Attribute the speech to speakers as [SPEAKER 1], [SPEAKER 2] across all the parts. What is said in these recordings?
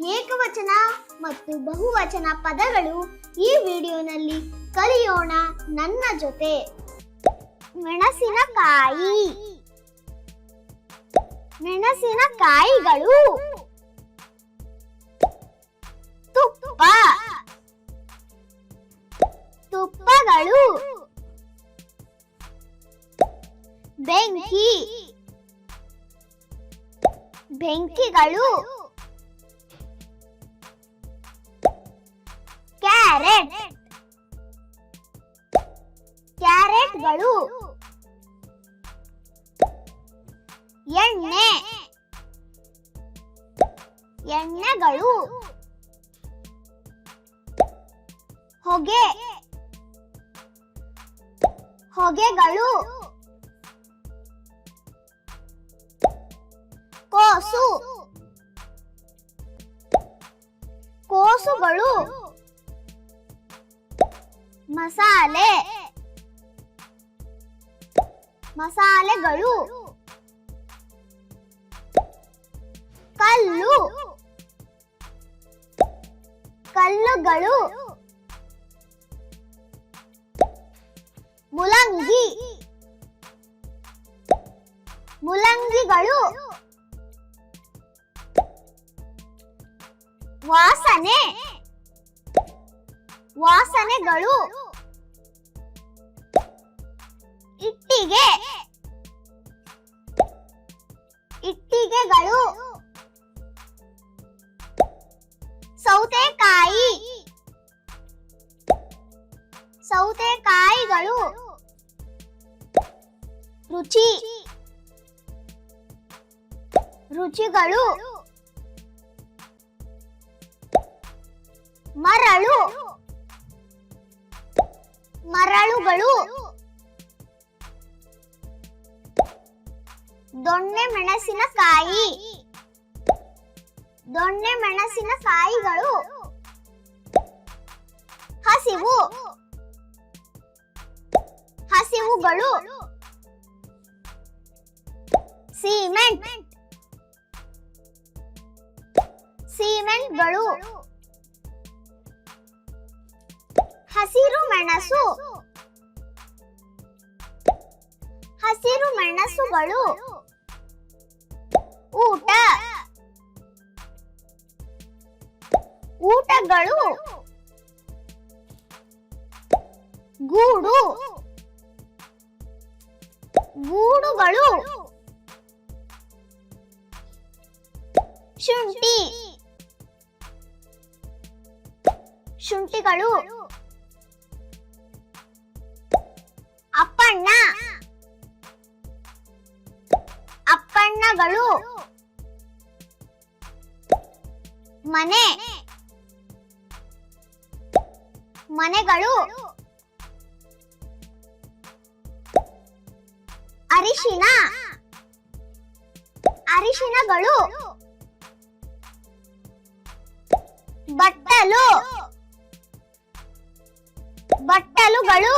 [SPEAKER 1] ಏಕವಚನ ಮತ್ತು ಬಹುವಚನ ಪದಗಳು ಈ ವಿಡಿಯೋನಲ್ಲಿ ಕಲಿಯೋಣ ನನ್ನ ಜೊತೆ. ಮೆಣಸಿನಕಾಯಿ, ಮೆಣಸಿನಕಾಯಿಗಳು. ತುಪ್ಪ, ತುಪ್ಪಗಳು. ಬೆಂಕಿ, ಬೆಂಕಿಗಳು. ಕ್ಯಾರೆಟ್, ಕ್ಯಾರೆಟ್ಗಳು. ಎಣ್ಣೆ, ಎಣ್ಣೆಗಳು. ಹೊಗೆ, ಹೊಗೆಗಳು. ಕೋಸು, ಕೋಸುಗಳು. ಮಸಾಲೆ, ಮಸಾಲೆಗಳು. ಕಲ್ಲು, ಕಲ್ಲುಗಳು. ಮುಲಂಗಿ, ಮುಲಂಗಿಗಳು. ವಾಸನೆ, ವಾಸನೆಗಳು. ಇಟ್ಟಿಗೆ, ಇಟ್ಟಿಗೆಗಳು. ಸೌತೆಕಾಯಿ, ಸೌತೆಕಾಯಿಗಳು. ರುಚಿ, ರುಚಿಗಳು. ಮರಳು, ಮರಳುಗಳು. ದೊಣ್ಣೆ ಮೆಣಸಿನಕಾಯಿ, ದೊಣ್ಣೆ ಮೆಣಸಿನಕಾಯಿಗಳು. ಹಸಿವು, ಹಸಿವುಗಳು. ಸಿಮೆಂಟ್, ಸಿಮೆಂಟ್ಗಳು. ಹಸಿರು ಮೆಣಸು, ಹಸಿರು ಮೆಣಸುಗಳು. ಊಟ, ಊಟಗಳು. ಗೂಡು, ಗೂಡುಗಳು. ಶುಂಠಿ, ಶುಂಠಿಗಳು. ಅಪ್ಪಣ್ಣ, ಅಪ್ಪಣ್ಣಗಳು. ಮನೆ, ಮನೆಗಳು. ಅರಿಶಿನ, ಅರಿಶಿನಗಳು. ಬಟ್ಟಲು, ಬಟ್ಟಲುಗಳು.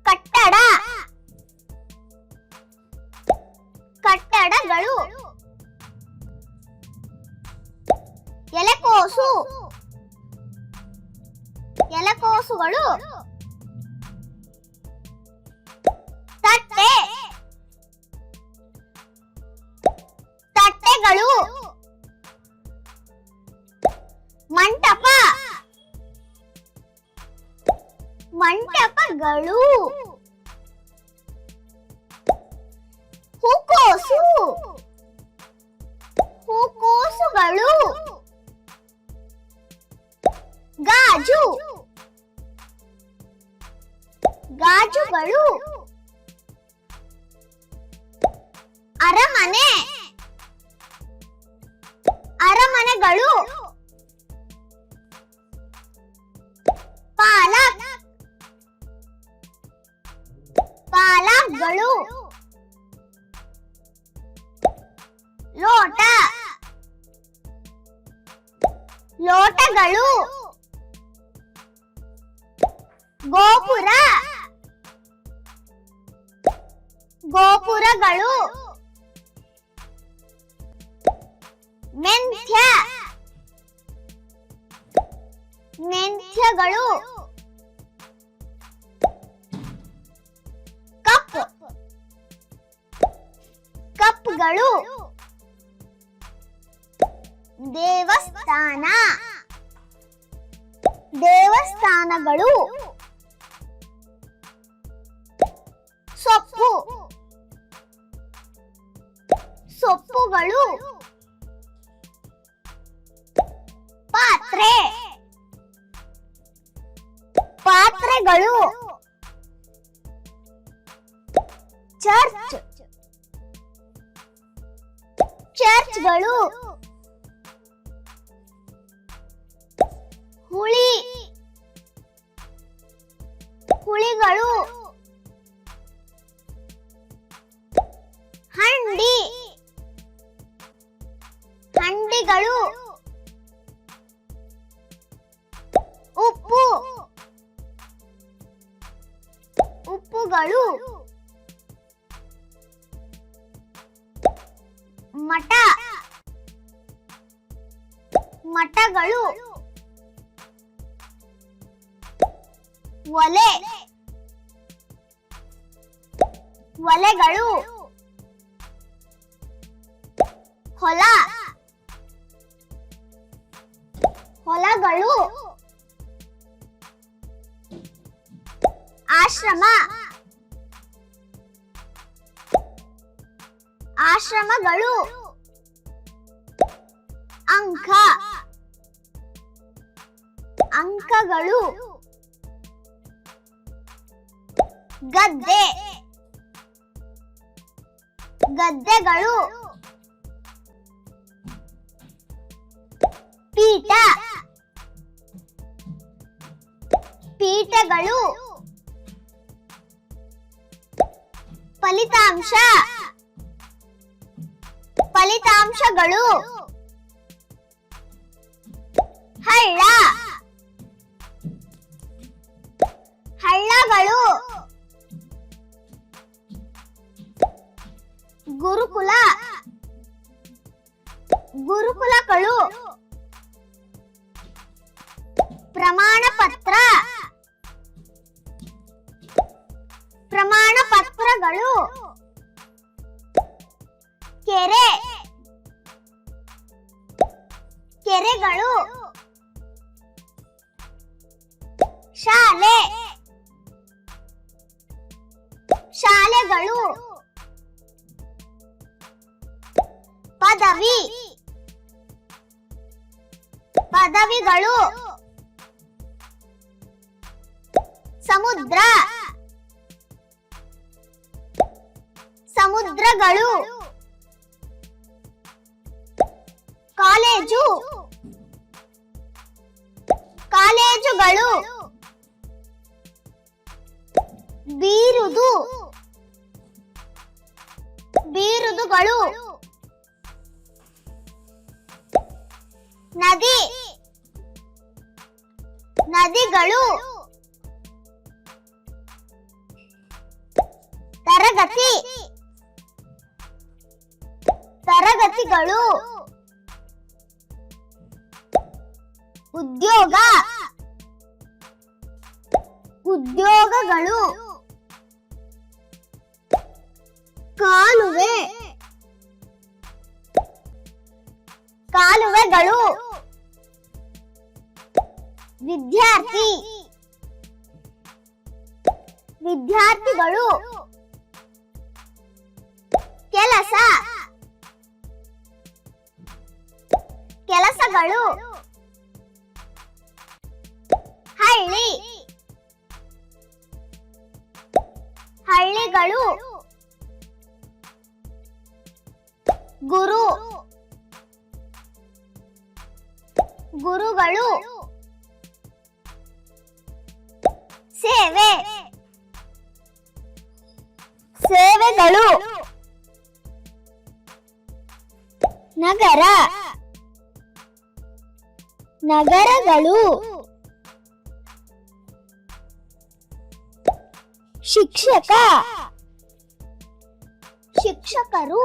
[SPEAKER 1] ಕಟ್ಟಡ, ಕಟ್ಟಡಗಳು. ಎಲೆಕೋಸು, ಎಲೆಕೋಸುಗಳು. ತಟ್ಟೆ, ತಟ್ಟೆಗಳು. ಮಂಟಪ, ಮಂಟಪಗಳು. ಹೂಕೋಸು, ಹೂಕೋಸುಗಳು. ಗಾಜು, ಗಾಜುಗಳು. ಅರಮನೆ, ಅರಮನೆಗಳು. ಪಾಲಕ್, ಪಾಲಕ್ಗಳು. ಲೋಟ, ಲೋಟಗಳು. ಗೋಪುರ, ಗೋಪುರಗಳು. ಮೆಂತ್ಯ ಮೆಂತ್ಯಗಳು. ಕಪ್ ಕಪ್ಗಳು. ದೇವಸ್ಥಾನ ದೇವಸ್ಥಾನಗಳು. ಸೊಪ್ಪು ಸೊಪ್ಪುಗಳು. ಪಾತ್ರೆ ಪಾತ್ರೆಗಳು. ಚರ್ಚ್ ಚರ್ಚ್ಗಳು. ಹುಳಿ ಹುಳಿಗಳು. ಹಂಡಿ ಹಂಡಿಗಳು. ಉಪ್ಪು ಉಪ್ಪುಗಳು. ಮಠ ಮಠಗಳು. ಒಲೆ ಒಲೆಗಳು. ಹೊಲ ಹೊಲಗಳು. ಆಶ್ರಮ ಆಶ್ರಮಗಳು. ಅಂಕ ಅಂಕಗಳು. ಗದ್ದೆ ಗದ್ದೆಗಳು. ಪೀಠ ಪೀಠಗಳು. ಫಲಿತಾಂಶ ಫಲಿತಾಂಶಗಳು. ಹಳ್ಳ ಹಳ್ಳಗಳು. ಗುರುಕುಲ ಗುರುಕುಲಗಳು. ಪ್ರಮಾಣ ಪತ್ರ ಪ್ರಮಾಣ ಪತ್ರಗಳು. ಕೆರೆ ಕೆರೆಗಳು. ಶಾಲೆ ಶಾಲೆಗಳು. ಪದವಿ ಪದವಿಗಳು. ಸಮುದ್ರ ಸಮುದ್ರಗಳು. ಕಾಲೇಜು ಕಾಲೇಜುಗಳು. ಬಿರುದು ಬಿರುದುಗಳು. ನದಿ ನದಿಗಳು. ತರಗತಿ ತರಗತಿಗಳು. ಉದ್ಯೋಗ ಉದ್ಯೋಗಗಳು. ಕಾಲುವೆ ಕಾಲುವೆಗಳು. ವಿದ್ಯಾರ್ಥಿ ವಿದ್ಯಾರ್ಥಿಗಳು. ಕೆಲಸ ಕೆಲಸಗಳು. ಹಳ್ಳಿ ಹಳ್ಳಿಗಳು. ಗುರು ಗುರುಗಳು. ಸೇವೆ ಸೇವೆಗಳು. ನಗರ ನಗರಗಳು. ಶಿಕ್ಷಕ ಶಿಕ್ಷಕರು.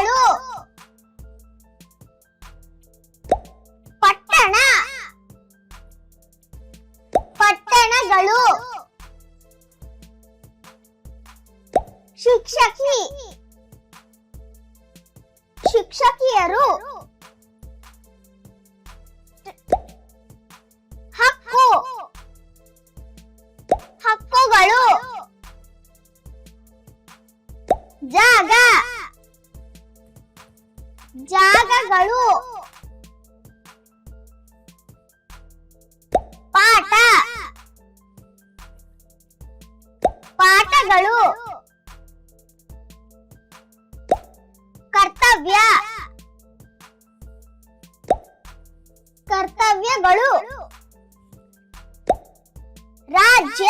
[SPEAKER 1] ಪಟ್ಟಣಗಳು ಪಟ್ಟಣ ಪಟ್ಟಣಗಳು ಶಿಕ್ಷಕಿ ಶಿಕ್ಷಕಿಯರು ಹಕ್ಕು ಹಕ್ಕುಗಳು ಜಾಗ ಜಾಗಗಳು ಪಾಠ ಪಾಠಗಳು ಕರ್ತವ್ಯ ಕರ್ತವ್ಯಗಳು ರಾಜ್ಯ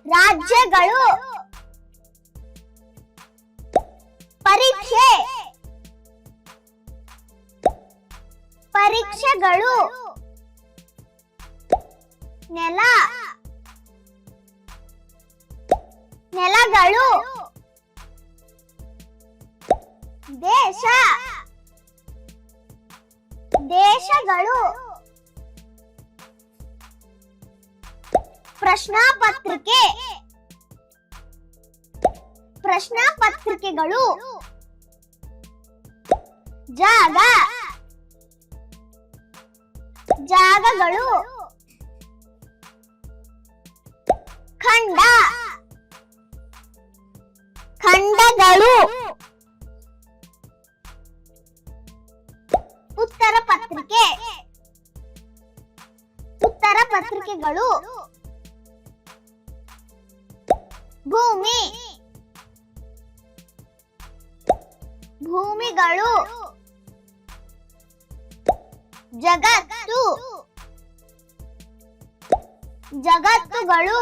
[SPEAKER 1] ರಾಜ್ಯಗಳು ಪರೀಕ್ಷೆ ಪರೀಕ್ಷೆಗಳು ನೆಲ ನೆಲಗಳು ದೇಶ ದೇಶಗಳು ಪ್ರಶ್ನಾಪತ್ರಿಕೆ ಪ್ರಶ್ನಾಪತ್ರಿಕೆಗಳು ಜಾಗ ಜಾಗಗಳು ಖಂಡ ಖಂಡಗಳು ಉತ್ತರ ಪತ್ರಿಕೆ ಉತ್ತರ ಪತ್ರಿಕೆಗಳು ಭೂಮಿ ಭೂಮಿಗಳು ಜಗತ್ತು ಜಗತ್ತುಗಳು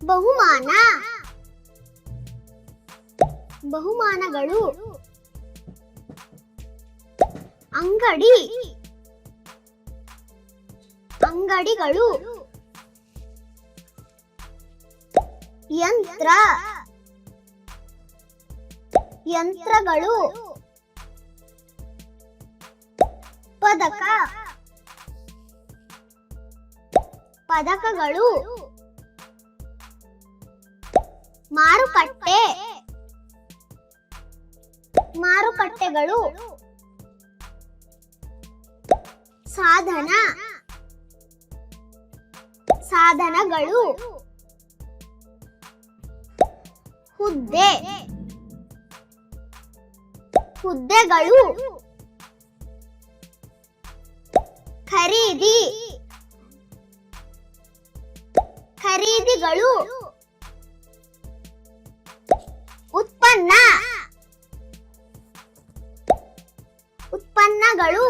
[SPEAKER 1] ಬಹುಮಾನ ಬಹುಮಾನಗಳು ಅಂಗಡಿ ಅಂಗಡಿಗಳು ಯಂತ್ರ ಯಂತ್ರಗಳು ಪದಕ ಪದಕಗಳು ಮಾರುಕಟ್ಟೆ ಮಾರುಕಟ್ಟೆಗಳು ಸಾಧನ ಸಾಧನಗಳು ಹುದ್ದೆ ಹುದ್ದೆಗಳು ಖರೀದಿ ಖರೀದಿಗಳು ಉತ್ಪನ್ನ ಉತ್ಪನ್ನಗಳು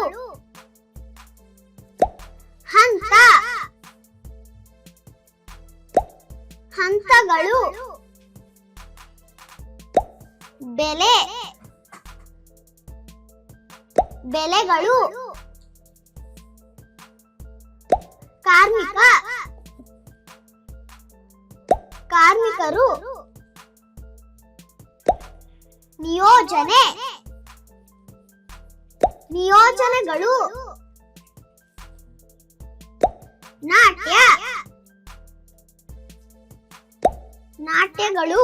[SPEAKER 1] ಹಂತ ಹಂತಗಳು ಬೆಲೆ ಬೆಲೆಗಳು ಕಾರ್ಮಿಕ ಕಾರ್ಮಿಕರು ನಿಯೋಜನೆ ನಿಯೋಜನೆಗಳು ನಾಟ್ಯ ನಾಟ್ಯಗಳು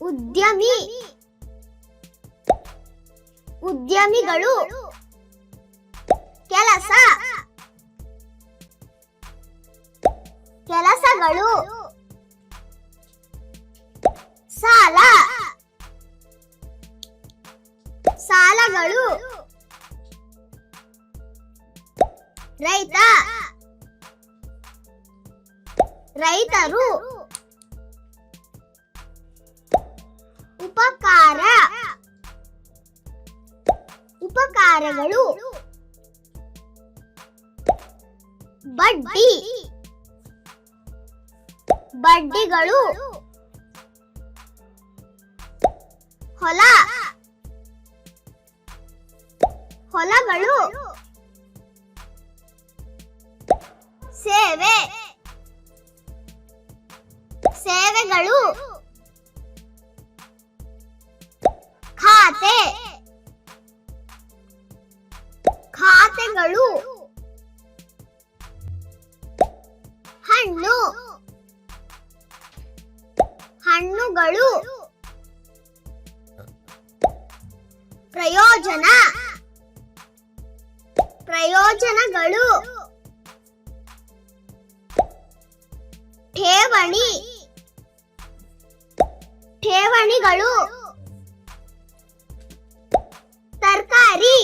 [SPEAKER 1] ಉದ್ಯಮಿ ಉದ್ಯಮಿಗಳು ಕೆಲಸ ಕೆಲಸಗಳು ಸಾಲ ಸಾಲಗಳು ರೈತ ರೈತರು ಉಪಕಾರ ಉಪಕಾರಗಳು ಬಡ್ಡಿ ಬಡ್ಡಿಗಳು ಹೊಲ ಹೊಲಗಳು ಸೇವೆ ಮನೆಗಳು. ಖಾತೆ ಖಾತೆಗಳು. ಹಣ್ಣು ಹಣ್ಣುಗಳು. ಪ್ರಯೋಜನ ಪ್ರಯೋಜನಗಳು. ಠೇವಣಿ ಠೇವಣಿಗಳು. ತರಕಾರಿ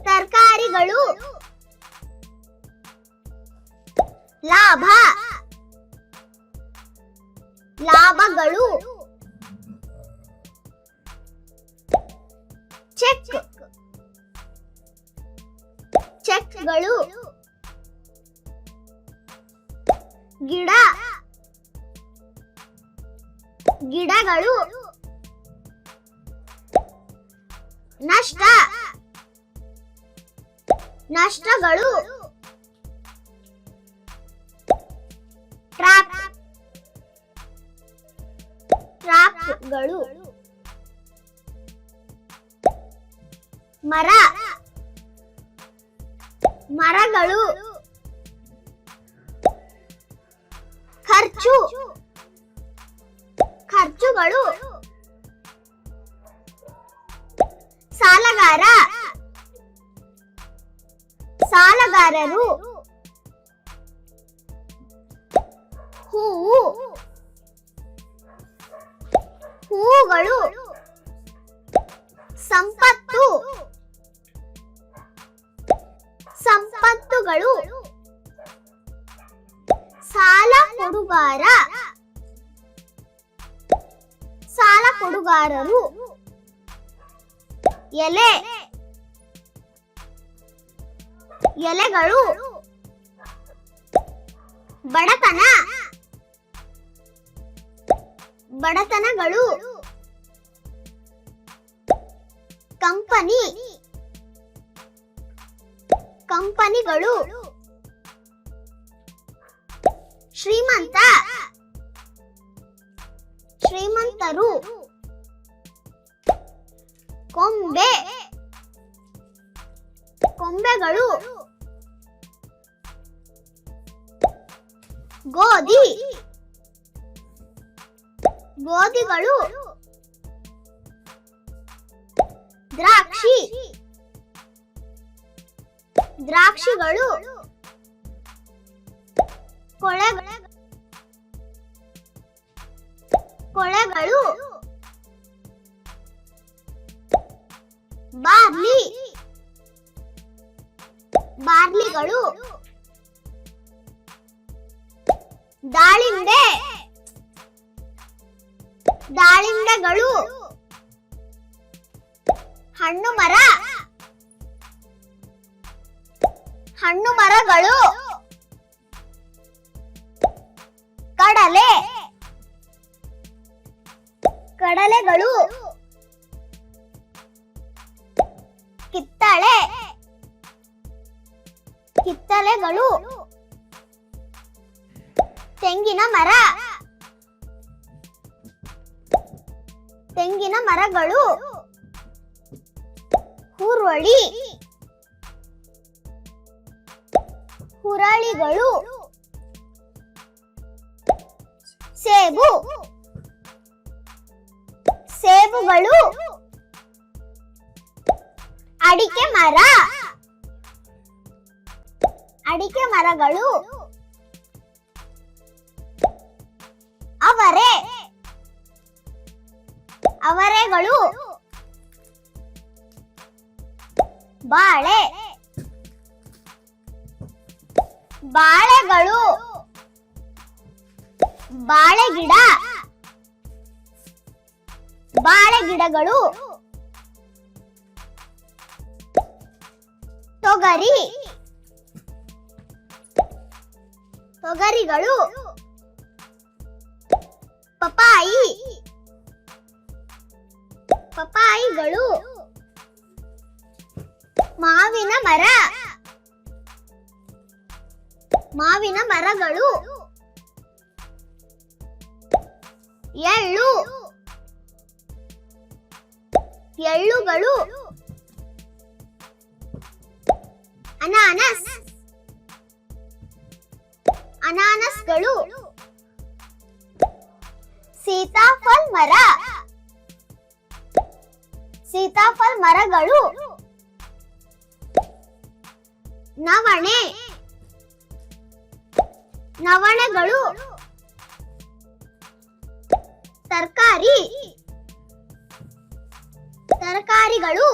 [SPEAKER 1] ತರಕಾರಿಗಳು. ಲಾಭ ಲಾಭಗಳು. ಚೆಕ್ ಚೆಕ್ಗಳು. ಗಿಡ ಗಿಡಗಳು. ನಷ್ಟ ನಷ್ಟಗಳು. ಟ್ರಾಪ್ ಟ್ರಾಪ್ಗಳು. ಮರ ಮರಗಳು. ಖರ್ಚು ಖರ್ಚುಗಳು. ಸಾಲಗಾರ ಸಾಲಗಾರರು. ಹೂವು ಹೂವುಗಳು. ಸಂಪತ್ತು ಸಂಪತ್ತುಗಳು. ಸಾಲ ಕೊಡುಗಾರ ಸಾಲ ಕೊಡುಗಾರರು. ಎಲೆ ಎಲೆಗಳು. ಬಡತನ ಬಡತನಗಳು. ಕಂಪನಿ ಕಂಪನಿಗಳು. ಶ್ರೀಮಂತ ಶ್ರೀಮಂತರು. ಕೊಂಬೆ ಕೊಂಬೆಗಳು. ಗೋಧಿ ಗೋಧಿಗಳು. ದ್ರಾಕ್ಷಿ ದ್ರಾಕ್ಷಿಗಳು. ಕೊಳೆಗಳು. ಬಾರ್ಲಿ ಬಾರ್ಲಿಗಳು. ದಾಳಿಂಬೆ ದಾಳಿಂಬೆಗಳು. ಹಣ್ಣು ಮರ ಹಣ್ಣು ಮರಗಳು. ಕಡಲೆ ಕಡಲೆಗಳು. ಕಿತ್ತಳೆ ಕಿತ್ತಳೆಗಳು. ತೆಂಗಿನ ಮರ ತೆಂಗಿನ ಮರಗಳು. ಹುರುಳಿ ಹುರಳಿಗಳು. ಸೇಬು ಸೇಬುಗಳು. ಅಡಿಕೆ ಮರ ಅಡಿಕೆ ಮರಗಳು. ಅವರೆ ಅವರೆಗಳು. ಬಾಳೆ ಬಾಳೆಗಳು. ಬಾಳೆಗಿಡ ಬಾಳೆಗಿಡಗಳು. ತೊಗರಿ ತೊಗರಿಗಳು. ಪಪಾಯಿ ಪಪಾಯಿಗಳು. ಮಾವಿನ ಮರ ಮಾವಿನ ಮರಗಳು. ಎಳ್ಳು ಎಳ್ಳುಗಳು ಅನಾನಸ್ ಅನಾನಸ್ಗಳು ಸೀತಾಫಲ ಮರ ಸೀತಾಫಲ ಮರಗಳು ನವಣೆ ನವಣೆಗಳು ತರಕಾರಿ ತರಕಾರಿಗಳು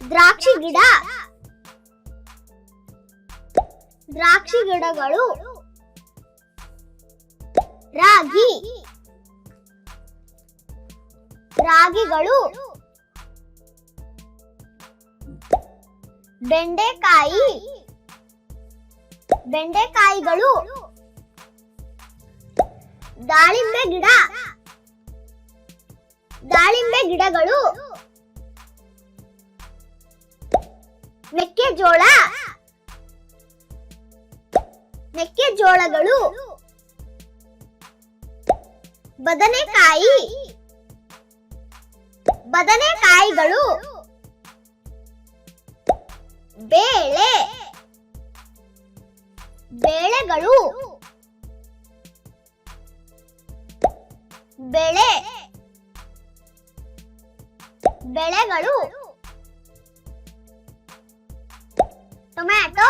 [SPEAKER 1] ದ್ರಾಕ್ಷಿ ಗಿಡ ದ್ರಾಕ್ಷಿ ಗಿಡಗಳು ರಾಗಿ ರಾಗಿಗಳು ಬೆಂಡೆಕಾಯಿ ಬೆಂಡೆಕಾಯಿಗಳು ದಾಳಿಂಬೆ ಗಿಡ ದಾಳಿಂಬೆ ಗಿಡಗಳು ಮೆಕ್ಕೆಜೋಳ ಮೆಕ್ಕೆಜೋಳಗಳು ಬದನೆಕಾಯಿ ಬದನೆಕಾಯಿಗಳು ಬೇಳೆ ಬೇಳೆಗಳು ಬೆಳೆ ಬೆಳೆಗಳು ಟೊಮ್ಯಾಟೊ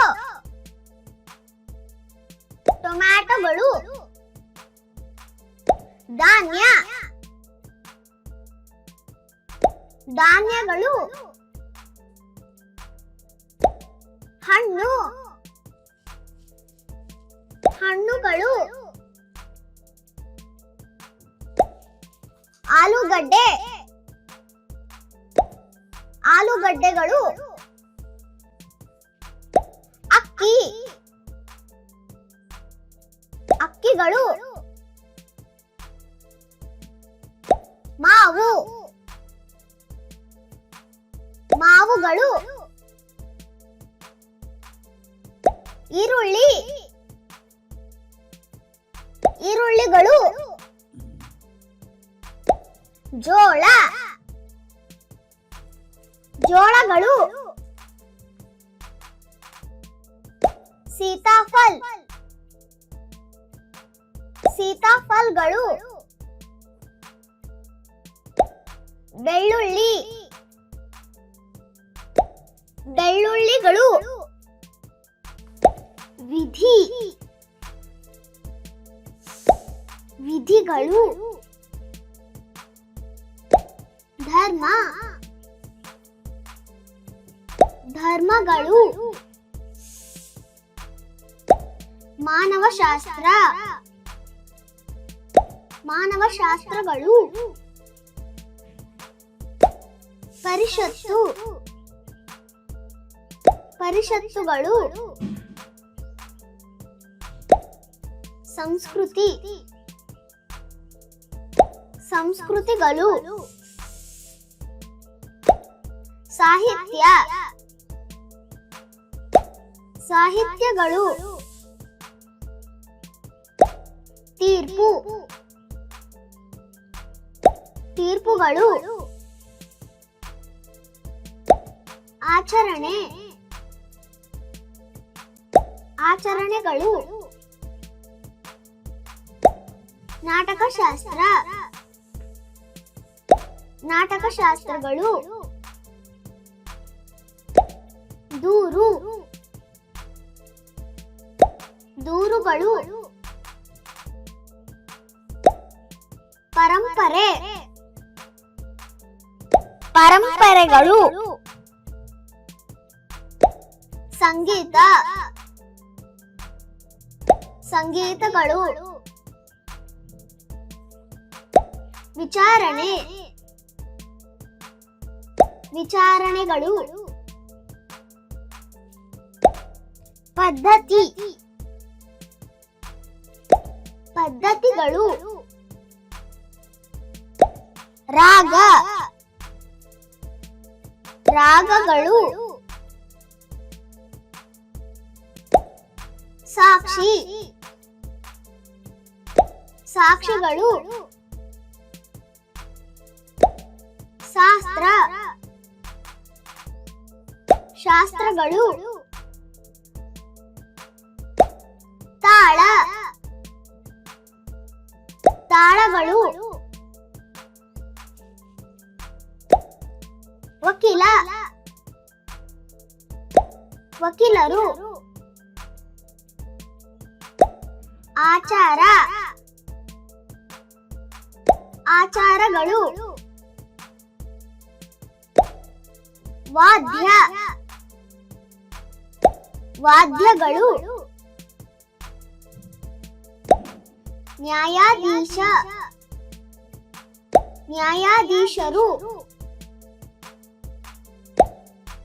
[SPEAKER 1] ಟೊಮ್ಯಾಟೊಗಳು ಧಾನ್ಯ ಧಾನ್ಯಗಳು ಹಣ್ಣು ಹಣ್ಣುಗಳು ಆಲೂಗಡ್ಡೆ ಆಲೂಗಡ್ಡೆಗಳು ಅಕ್ಕಿ ಅಕ್ಕಿಗಳು ಮಾವು ಮಾವುಗಳು ಈರುಳ್ಳಿ ಈರುಳ್ಳಿಗಳು ಜೋಳ ಜೋಳಗಳು ಸೀತಾಫಲ್ ಸೀತಾಫಲ್ಗಳು ಬೆಳ್ಳುಳ್ಳಿ ಬೆಳ್ಳುಳ್ಳಿಗಳು ವಿಧಿ ವಿಧಿಗಳು ಧರ್ಮ ಧರ್ಮಗಳು ಮಾನವಶಾಸ್ತ್ರ ಮಾನವಶಾಸ್ತ್ರಗಳು ಪರಿಷತ್ತು ಪರಿಷತ್ತುಗಳು ಸಂಸ್ಕೃತಿ ಸಂಸ್ಕೃತಿಗಳು ಸಾಹಿತ್ಯ ಸಾಹಿತ್ಯಗಳು ತೀರ್ಪು ತೀರ್ಪುಗಳು ಆಚರಣೆ ಆಚರಣೆಗಳು ನಾಟಕಶಾಸ್ತ್ರ ನಾಟಕಶಾಸ್ತ್ರಗಳು ದೂರು ದೂರುಗಳು ಪರಂಪರೆ ಪರಂಪರೆಗಳು ಸಂಗೀತ ಸಂಗೀತಗಳು ವಿಚಾರಣೆ ವಿಚಾರಣೆಗಳು ಪದ್ಧತಿ ಪದ್ಧತಿಗಳು ರಾಗ ರಾಗಗಳು ಸಾಕ್ಷಿ ಸಾಕ್ಷಿಗಳು ಶಾಸ್ತ್ರ ಶಾಸ್ತ್ರಗಳು ತಾಳ ತಾಳಗಳು ವಕೀಲ ವಕೀಲರು ಆಚಾರ ಆಚಾರಗಳು ವಾದ್ಯ ವಾದ್ಯಗಳು ನ್ಯಾಯಾಧೀಶ ನ್ಯಾಯಾಧೀಶರು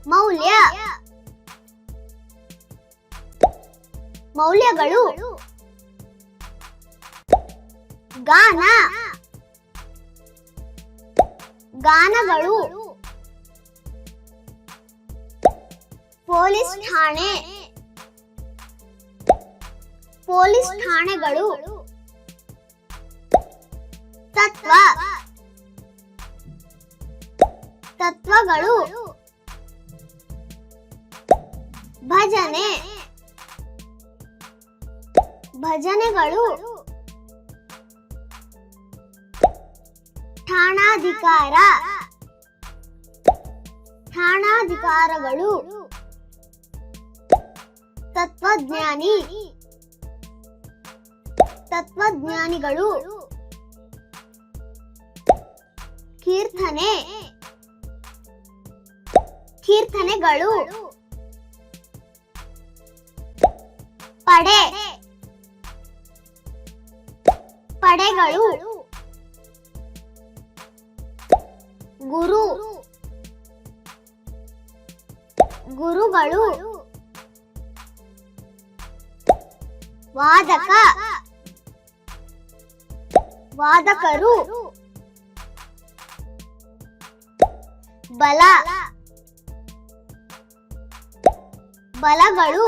[SPEAKER 1] ಮೌಲ್ಯ ಮೌಲ್ಯಗಳು ಗಾನ ಗಾನಗಳು ಪೊಲೀಸ್ ಠಾಣೆ ಪೊಲೀಸ್ ಠಾಣೆಗಳು ತತ್ವ ತತ್ವಗಳು ಭಜನೆ ಭಜನೆಗಳು ಠಾಣಾಧಿಕಾರ ಠಾಣಾಧಿಕಾರಗಳು ತತ್ವಜ್ಞಾನಿ ತತ್ವಜ್ಞಾನಿಗಳು ಕೀರ್ತನೆ ಕೀರ್ತನೆಗಳು ಪಡೆ ಪಡೆಗಳು ಗುರು ಗುರುಗಳು ವಾದಕ ವಾದಕರು ಬಲ ಬಲಗಳು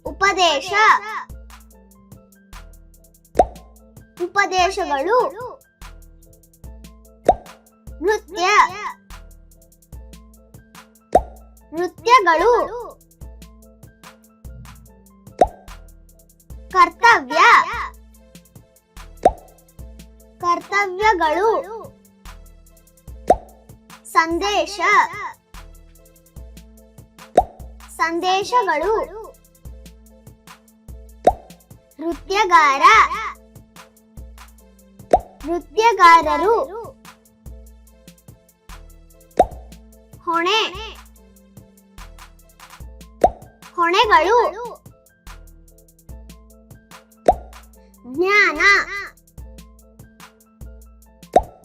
[SPEAKER 1] ಉಪದೇಶ ಉಪದೇಶಗಳು ನೃತ್ಯ ನೃತ್ಯಗಳು ಕರ್ತವ್ಯ ಕರ್ತವ್ಯಗಳು ಸಂದೇಶ ಸಂದೇಶಗಳು ನೃತ್ಯಗಾರ ನೃತ್ಯಗಾರರು ಹೊಣೆ ಹೊಣೆಗಳು ಜ್ಞಾನ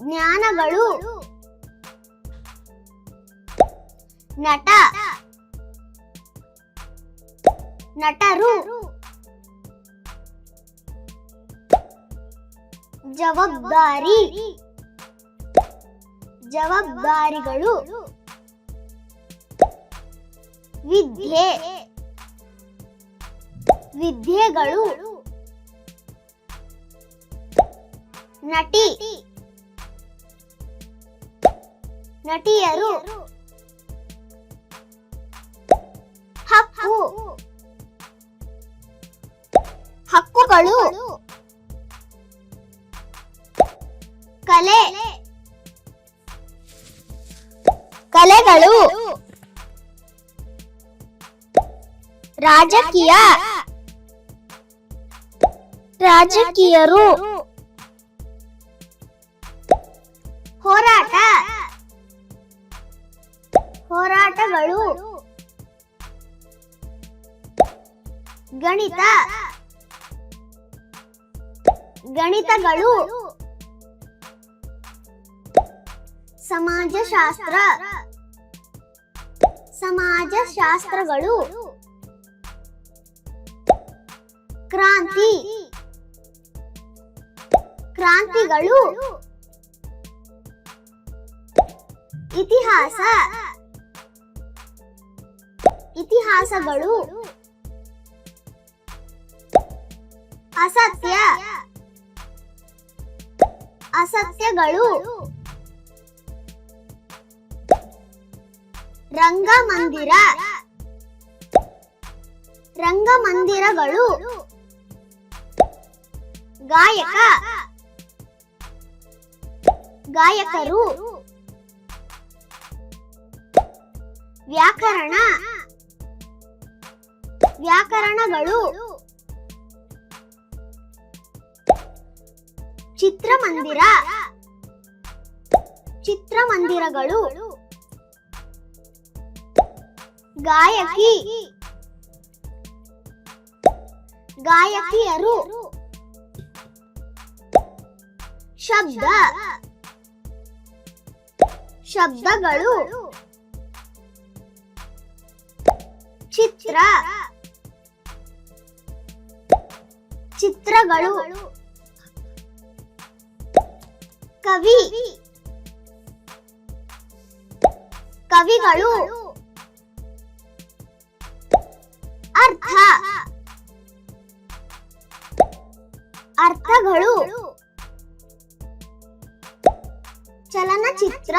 [SPEAKER 1] ಜ್ಞಾನಗಳು ನಟ ನಟರು ಜವಾಬ್ದಾರಿ ಜವಾಬ್ದಾರಿಗಳು ವಿದ್ಯೆ ವಿದ್ಯೆಗಳು ನಟಿ ನಟಿಯರು ಹಕ್ಕು ಹಕ್ಕುಗಳು ಕಲೆ ಕಲೆಗಳು ರಾಜಕೀಯ ರಾಜಕೀಯರು ಹೋರಾಟ ಹೋರಾಟಗಳು ಗಣಿತ ಗಣಿತಗಳು ಸಮಾಜಶಾಸ್ತ್ರ ಸಮಾಜಶಾಸ್ತ್ರಗಳು ಕ್ರಾಂತಿ ಕ್ರಾಂತಿಗಳು ಇತಿಹಾಸ ಇತಿಹಾಸಗಳು ಅಸತ್ಯ ಅಸತ್ಯಗಳು ರಂಗಮಂದಿರ ರಂಗಮಂದಿರಗಳು ಗಾಯಕ ಗಾಯಕರು ವ್ಯಾಕರಣ ವ್ಯಾಕರಣಗಳು ಚಿತ್ರಮಂದಿರ ಚಿತ್ರಮಂದಿರಗಳು ಗಾಯಕಿ ಗಾಯಕಿಯರು ಶಬ್ದ ಶಬ್ದಗಳು ಚಿತ್ರ ಚಿತ್ರಗಳು ಕವಿ ಕವಿಗಳು ಅರ್ಥ ಅರ್ಥಗಳು ಚಲನಚಿತ್ರ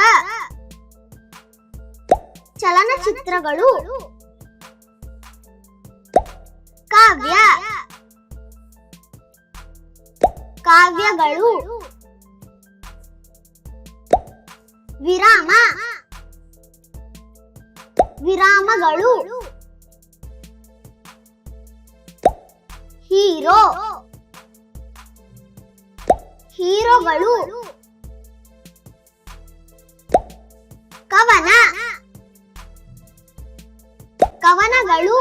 [SPEAKER 1] ಚಲನಚಿತ್ರಗಳು ಕಾವ್ಯ ಕಾವ್ಯಗಳು ವಿರಾಮ ವಿರಾಮಗಳು ಹೀರೋ ಹೀರೋಗಳು ಕವನ ಕವನಗಳು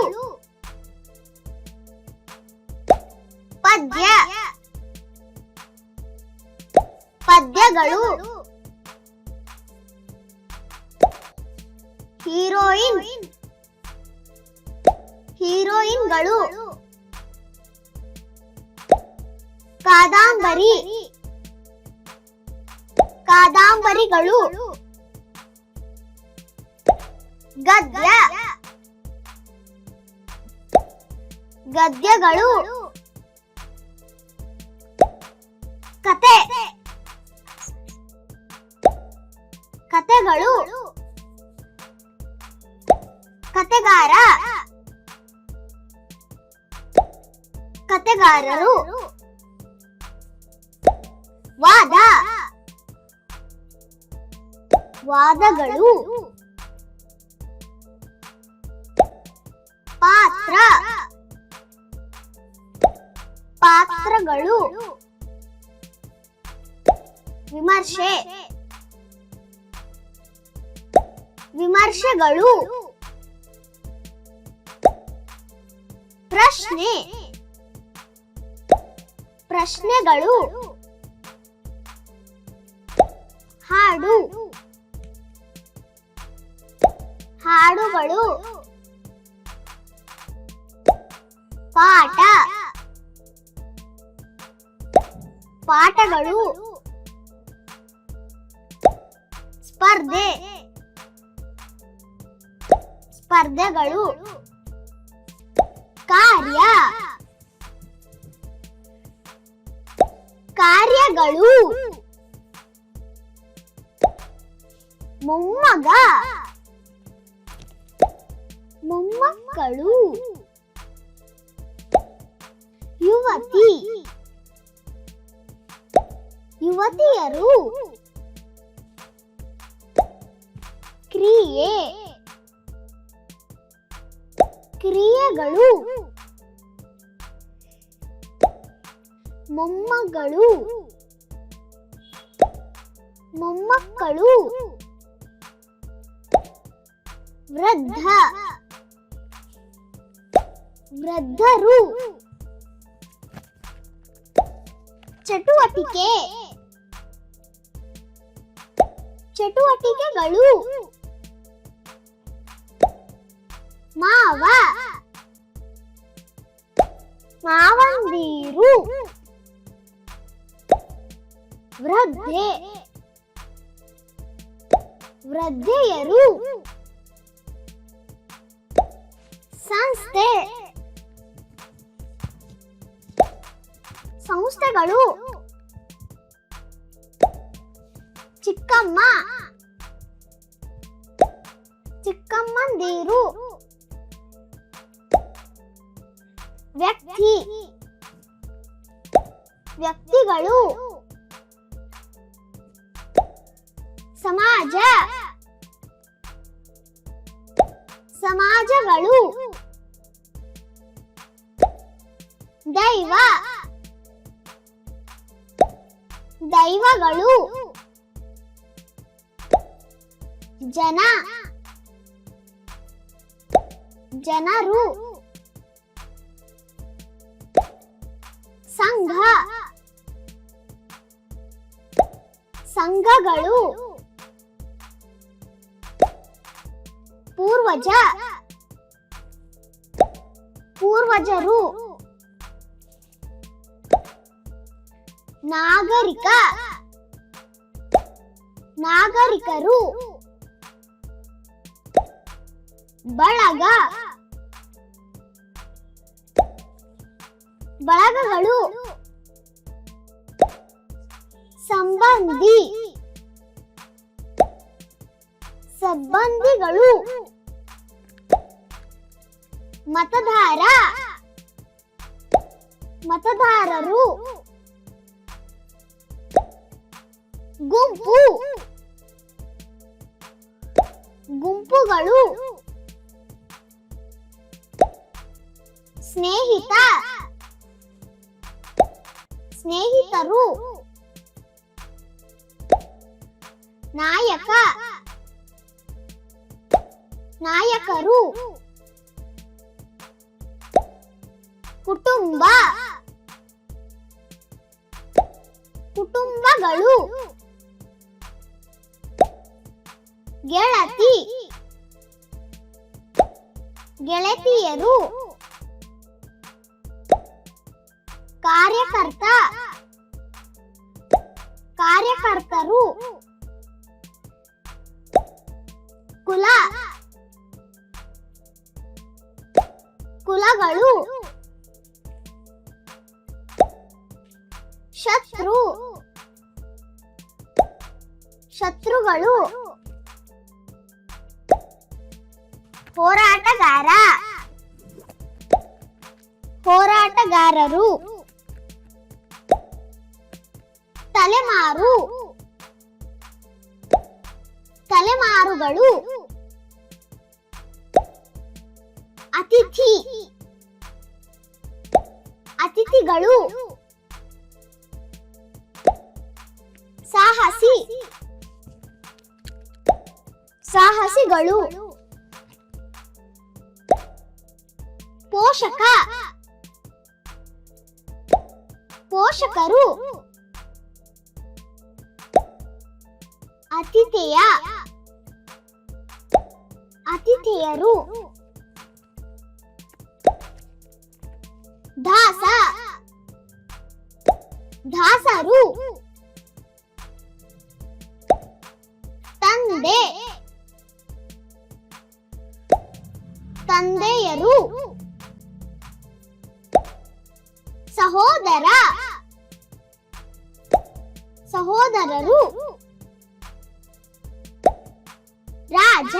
[SPEAKER 1] ಪದ್ಯ ಪದ್ಯಗಳು ಹೀರೋಯಿನ್ ಹೀರೋಯಿನ್ಗಳು ಕಾದಂಬರಿ ಕಾದಂಬರಿಗಳು ಗದ್ಯ ಗದ್ಯಗಳು ಕತೆ ಕತೆಗಳು ಕತೆಗಾರ ಕತೆಗಾರರು ವಾದ ವಾದಗಳು ಪಾತ್ರ ಪಾತ್ರಗಳು ವಿಮರ್ಶೆ ವಿಮರ್ಶೆಗಳು ಪ್ರಶ್ನೆ ಪ್ರಶ್ನೆಗಳು ಹಾಡು ಹಾಡುಗಳು ಪಾಠ ಪಾಠಗಳು ಸ್ಪರ್ಧೆ ಸ್ಪರ್ಧೆಗಳು ಕಾರ್ಯ ಕಾರ್ಯಗಳು ಮೊಮ್ಮಗ ಮೊಮ್ಮಕ್ಕಳು ಯುವತಿ ಯುವತಿಯರು ಕ್ರಿಯೆ ಕ್ರಿಯೆಗಳು ಮೊಮ್ಮಗಳು ಮೊಮ್ಮಕ್ಕಳು ವೃದ್ಧ ವೃದ್ಧರು ಚಟುವಟಿಕೆ ಚಟುವಟಿಕೆಗಳು ಮಾವ ಮಾವಂದಿರು ವೃದ್ಧೆ ವೃದ್ಧೆಯರು ಸಂಸ್ಥೆ ಸಂಸ್ಥೆಗಳು ಚಿಕ್ಕಮ್ಮ ಚಿಕ್ಕಮ್ಮಂದಿರು ವ್ಯಕ್ತಿ ವ್ಯಕ್ತಿಗಳು ಸಮಾಜ ಸಮಾಜಗಳು ದೈವ ದೈವಗಳು ಜನ ಜನರು ಸಂಘ ಸಂಘಗಳು ಪೂರ್ವಜ ಪೂರ್ವಜರು ನಾಗರಿಕ ನಾಗರಿಕರು ಬಳಗ ಬಳಗಗಳು ಸಂಬಂಧಿ ಸಂಬಂಧಿಗಳು ಮತದಾರ ಮತದಾರರು ಗುಂಪು ಗುಂಪುಗಳು ಸ್ನೇಹಿತ ಸ್ನೇಹಿತರು ನಾಯಕ ನಾಯಕರು ಕುಟುಂಬ ಕುಟುಂಬಗಳು ಗೆಳತಿ ಗೆಳತಿಯರು ಕಾರ್ಯಕರ್ತ ಕಾರ್ಯಕರ್ತರು ಕುಲ ಕುಲಗಳು ಶತ್ರು ಶತ್ರುಗಳು ಹೋರಾಟಗಾರ ಹೋರಾಟಗಾರರು ತಲೆಮಾರು ತಲೆಮಾರುಗಳು ಅತಿಥಿ ಅತಿಥಿಗಳು ಸಾಹಸಿ ಸಾಹಸಿಗಳು ಪೋಷಕ ಪೋಷಕರು ಅತಿಥೇಯ ಅತಿಥೇಯರು ದಾಸ ದಾಸರು ತಂದೆ ತಂದೆಯರು ಸಹೋದರ ಸಹೋದರರು ರಾಜ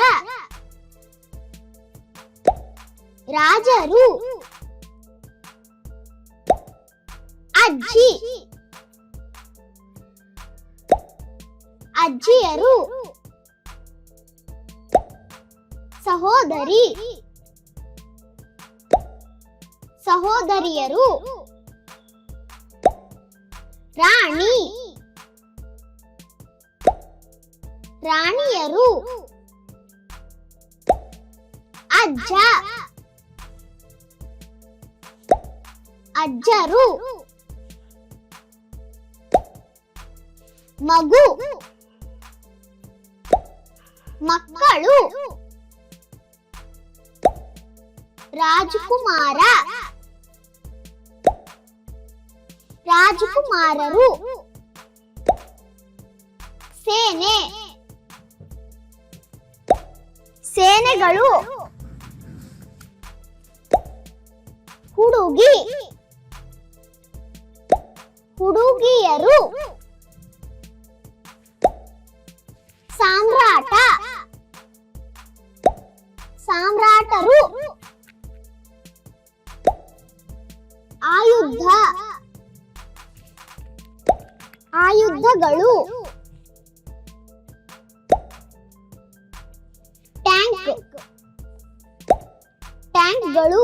[SPEAKER 1] ರಾಜರು ಅಜ್ಜಿ ಅಜ್ಜಿಯರು ಸಹೋದರಿ ಸಹೋದರಿಯರು ರಾಣಿ ರಾಣಿಯರು ಅಜ್ಜ ಅಜ್ಜರು ಮಗು ಮಕ್ಕಳು ರಾಜಕುಮಾರ ರಾಜಕುಮಾರರು ಸೇನೆ ಸೇನೆಗಳು ಹುಡುಗಿ ಒಡೆಯರು. ಸಾಮ್ರಾಟ, ಸಾಮ್ರಾಟರು. ಆಯುಧ, ಆಯುಧಗಳು. ಟ್ಯಾಂಕ್, ಟ್ಯಾಂಕ್ಗಳು.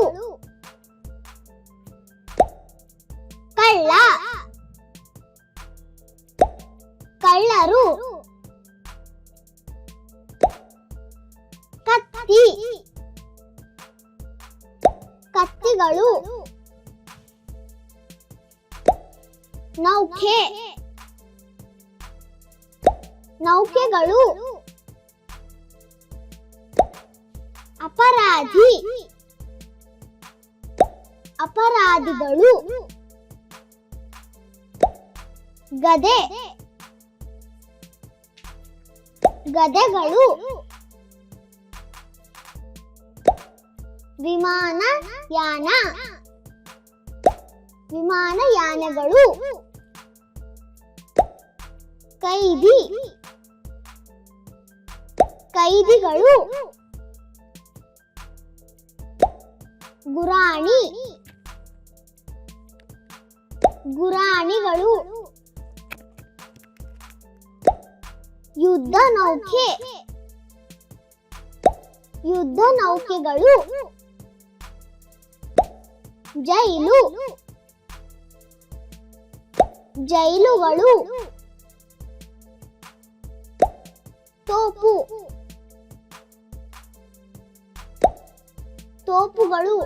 [SPEAKER 1] ಕಳ್ಳ, ಕಳ್ಳರು. ಕತ್ತಿ, ಕತ್ತಿಗಳು. ನೌಕೆ, ನೌಕೆಗಳು. ಅಪರಾಧಿ, ಅಪರಾಧಿಗಳು. ಗದೆ, ಗದೆಗಳು. ವಿಮಾನಯಾನ, ವಿಮಾನಯಾನಗಳು. ಕೈದಿ, ಕೈದಿಗಳು. ಗುರಾಣಿ, ಗುರಾಣಿಗಳು. ಯುದ್ಧ ನೌಕೆ, ಯುದ್ಧ ನೌಕೆಗಳು. ಜೈಲು, ಜೈಲುಗಳು. ತೋಪು, ತೋಪುಗಳು.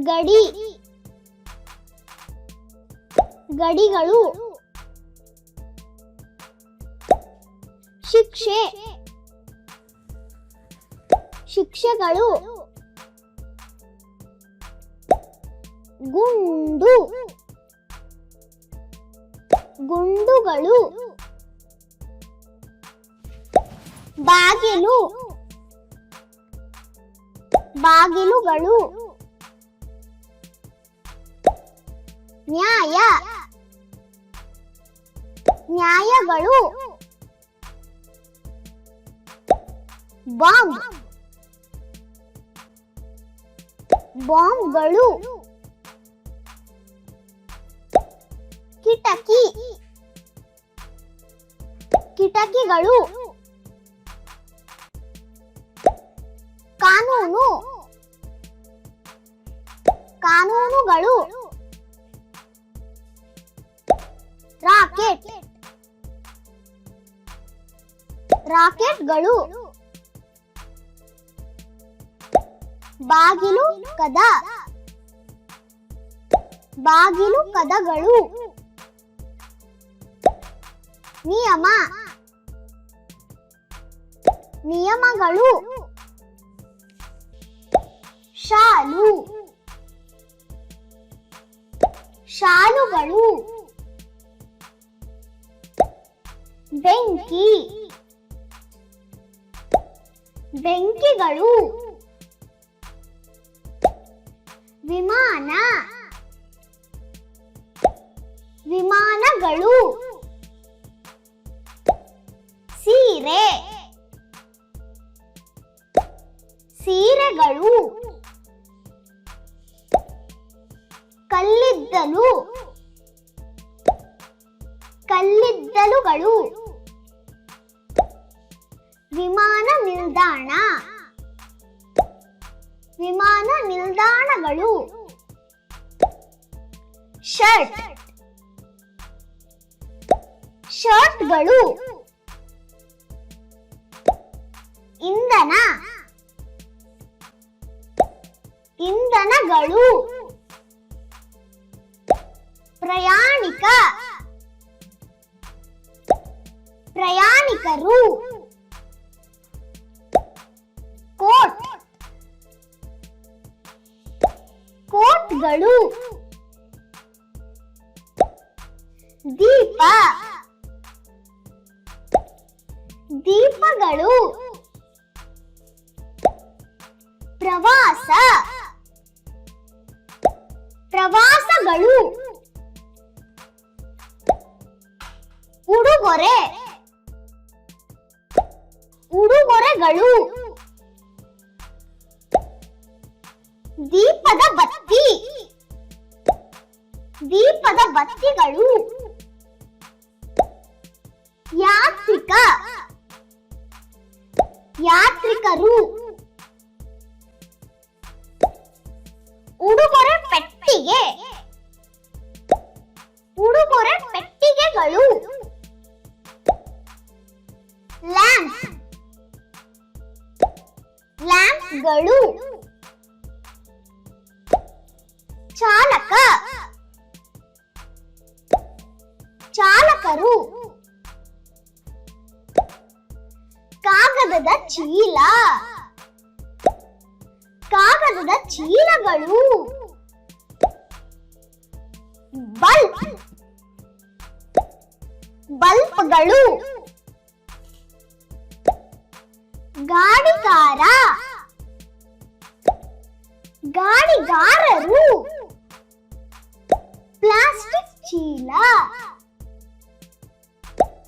[SPEAKER 1] ಗಡಿ, ಗಡಿಗಳು. ಶಿಕ್ಷೆ, ಶಿಕ್ಷೆಗಳು. ಗುಂಡು, ಗುಂಡುಗಳು. ಬಾಗಿಲು, ಬಾಗಿಲುಗಳು. ನ್ಯಾಯ, ನ್ಯಾಯಗಳು. ಬಾಂಬ್, ಬಾಂಬ್ಗಳು. ಕಿಟಕಿ, ಕಿಟಕಿಗಳು. ಕಾನೂನು, ಕಾನೂನುಗಳು. ರಾಕೆಟ್, ರಾಕೆಟ್ಗಳು. ಬಾಗಿಲು ಕದ, ಬಾಗಿಲು ಕದಗಳು. ನಿಯಮ, ನಿಯಮಗಳು. ಶಾಲು, ಶಾಲುಗಳು. ಬೆಂಕಿ, ಬೆಂಕಿಗಳು. ವಿಮಾನ, ವಿಮಾನಗಳು. ಸೀರೆ, ಸೀರೆಗಳು. ಕಲ್ಲಿದ್ದಲು, ಕಲ್ಲಿದ್ದಲುಗಳು. ವಿಮಾನ ನಿಲ್ದಾಣ, ವಿಮಾನ ನಿಲ್ದಾಣಗಳು. ಶರ್ಟ್, ಶರ್ಟ್ಗಳು. ಇಂಧನ, ಇಂಧನಗಳು. ಪ್ರಯಾಣಿಕ, ಪ್ರಯಾಣಿಕರು. ಕೋಟ್, ಕೋಟ್ಗಳು. ದೀಪ, ದೀಪಗಳು. ಪ್ರವಾಸ, ಪ್ರವಾಸಗಳು. ಉಡುಗೊರೆ ಉಡುಗೊರೆಗಳು ದೀಪದ ಬತ್ತಿ ದೀಪದ ಬತ್ತಿಗಳು ಯಾತ್ರಿಕ ಯಾತ್ರಿಕರು ಉಡುಗೊರೆ ಪೆಟ್ಟಿಗೆ ಉಡುಗೊರೆ ಪೆಟ್ಟಿಗೆಗಳು ಲ್ಯಾಂಪ್ ಲ್ಯಾಂಪ್ಗಳು ಚಾಲಕ ಚಾಲಕರು ಕಾಗದದ ಚೀಲ ಕಾಗದದ ಚೀಲಗಳು ಬಲ್ಬ್ ಬಲ್ಬ್ಗಳು ಗಾಡಿಗಾರ ಗಾಡಿಗಾರರು ಪ್ಲಾಸ್ಟಿಕ್ ಚೀಲ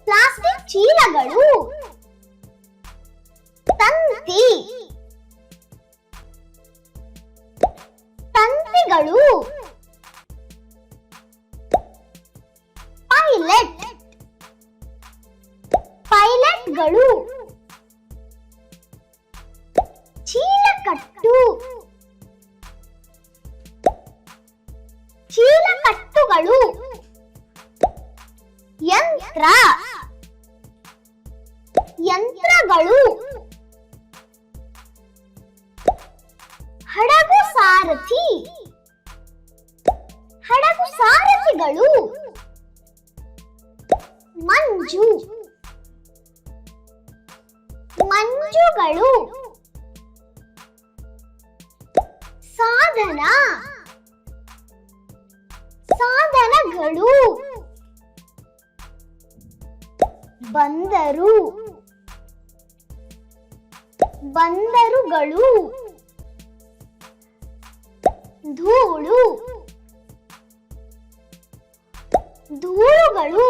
[SPEAKER 1] ಪ್ಲಾಸ್ಟಿಕ್ ಚೀಲಗಳು ತಂತಿ ತಂತಿಗಳು ಪೈಲಟ್ ಪೈಲಟ್ಗಳು ಚೀಲಕಟ್ಟು ಚೀಲಕಟ್ಟುಗಳು ಯಂತ್ರ ಯಂತ್ರಗಳು ಹಡಗು ಸಾರಥಿ ಹಡಗು ಸಾರಥಿಗಳು ಮಂಜು ಮಂಜುಗಳು ಸಾಧನ ಸಾಧನಗಳು ಬಂದರು ಬಂದರುಗಳು ಧೂಳು ಧೂಳುಗಳು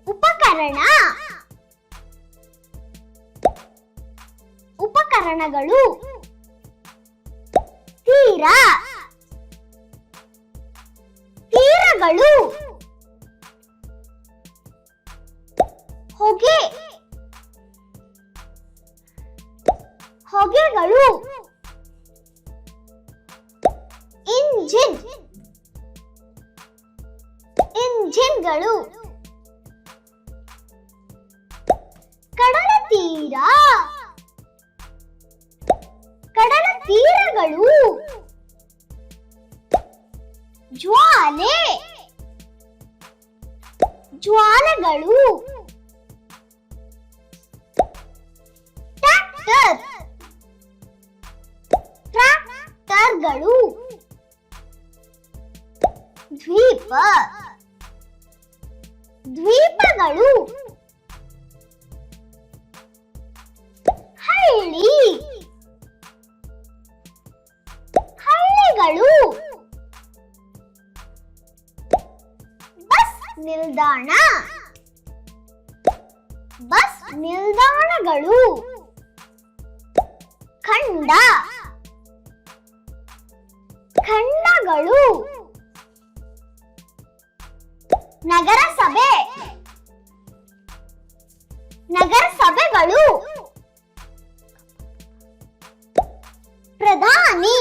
[SPEAKER 1] ಉಪಕರಣ ಉಪಕರಣಗಳು ತೀರ ತೀರಗಳು ಹೊಗೆ ಹೊಗೆಗಳು ಇಂಜಿನ್ ಇಂಜಿನ್ಗಳು ಕಡಲ ತೀರ ಕಡಲ ತೀರಗಳು ಜ್ವಾಲೆ ಜ್ವಾಲೆಗಳು ಟ್ರ್ಯಾಕ್ಟರ್ ಟ್ರ್ಯಾಕ್ಟರ್ಗಳು ದ್ವೀಪ ದ್ವೀಪಗಳು ಹಳ್ಳಿ ಹಳ್ಳಿಗಳು ಬಸ್ ನಿಲ್ದಾಣ ಬಸ್ ನಿಲ್ದಾಣಗಳು ಖಂಡ ಖಂಡಗಳು ನಗರಸಭೆ ನಗರಸಭೆಗಳು ಪ್ರಧಾನಿ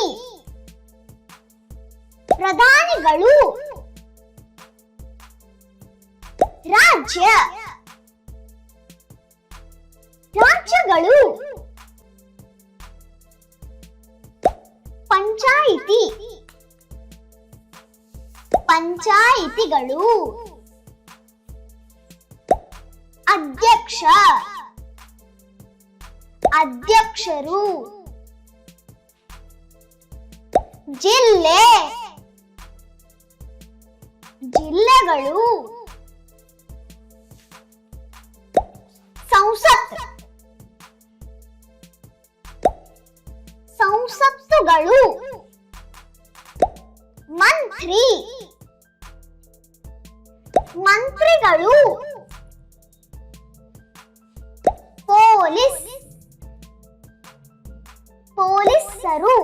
[SPEAKER 1] ಪ್ರಧಾನಿಗಳು ರಾಜ್ಯ ರಾಜ್ಯಗಳು ಪಂಚಾಯಿತಿ ಪಂಚಾಯಿತಿಗಳು ಅಧ್ಯಕ್ಷ ಅಧ್ಯಕ್ಷರು ಜಿಲ್ಲೆ ಜಿಲ್ಲೆಗಳು ಸಂಸತ್ ಸಂಸತ್ತುಗಳು ಮಂತ್ರಿ ಮಂತ್ರಿಗಳು ಪೊಲೀಸ್ ಪೊಲೀಸರು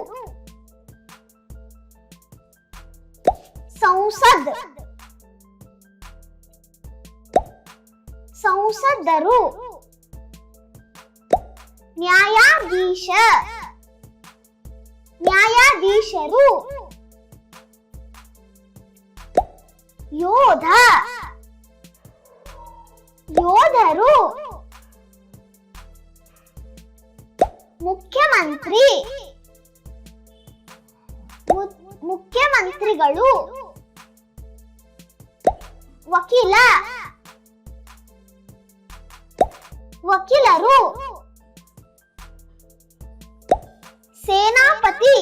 [SPEAKER 1] ಸಂಸದ್ ಸಂಸದರು ನ್ಯಾಯಾಧೀಶ ನ್ಯಾಯಾಧೀಶರು ಯೋಧ ಯೋಧರು ಮುಖ್ಯಮಂತ್ರಿ ಮುಖ್ಯಮಂತ್ರಿಗಳು ವಕೀಲ ವಕೀಲರು ಸೇನಾಪತಿ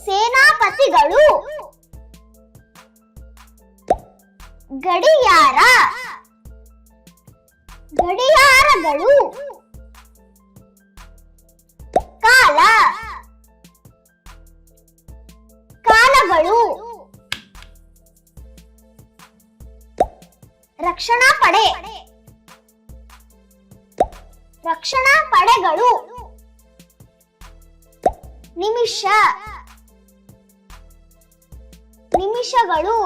[SPEAKER 1] ಸೇನಾಪತಿಗಳು ಗಡಿಯಾರ ಗಡಿಯಾರಗಳು ಕಾಲ ಕಾಲಗಳು ರಕ್ಷಣಾ ಪಡೆ ರಕ್ಷಣಾ ಪಡೆಗಳು ನಿಮಿಷ ನಿಮಿಷಗಳು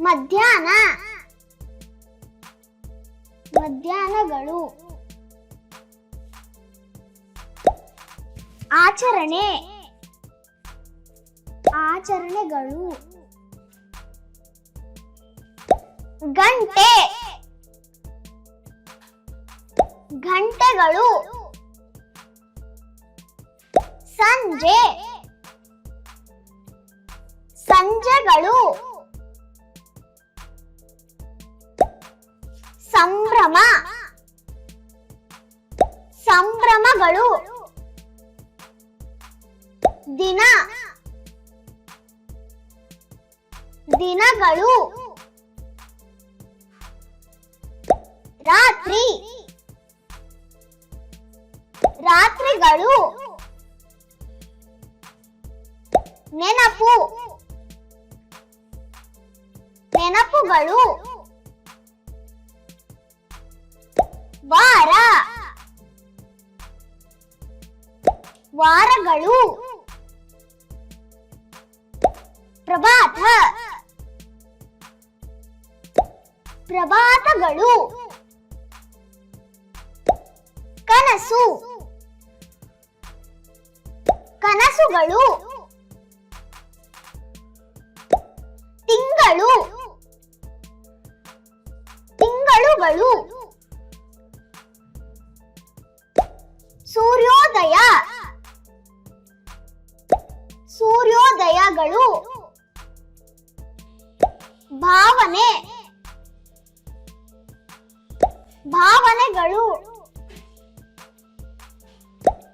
[SPEAKER 1] ಮಧ್ಯಾಹ್ನ ಮಧ್ಯಾಹ್ನಗಳು ಆಚರಣೆ ಆಚರಣೆಗಳು ಗಂಟೆ ಗಂಟೆಗಳು ಸಂಜೆ ಸಂಜೆಗಳು ಸಂಭ್ರಮ ಸಂಭ್ರಮಗಳು ದಿನ ದಿನಗಳು ರಾತ್ರಿ ರಾತ್ರಿಗಳು ನೆನಪು ನೆನಪುಗಳು ವಾರ ವಾರಗಳು ಪ್ರಭಾತ ಪ್ರಭಾತಗಳು ಕನಸು ಕನಸುಗಳು ತಿಂಗಳು ತಿಂಗಳುಗಳು ಸೂರ್ಯೋದಯ ಸೂರ್ಯೋದಯಗಳು ಭಾವನೆ ಭಾವನೆಗಳು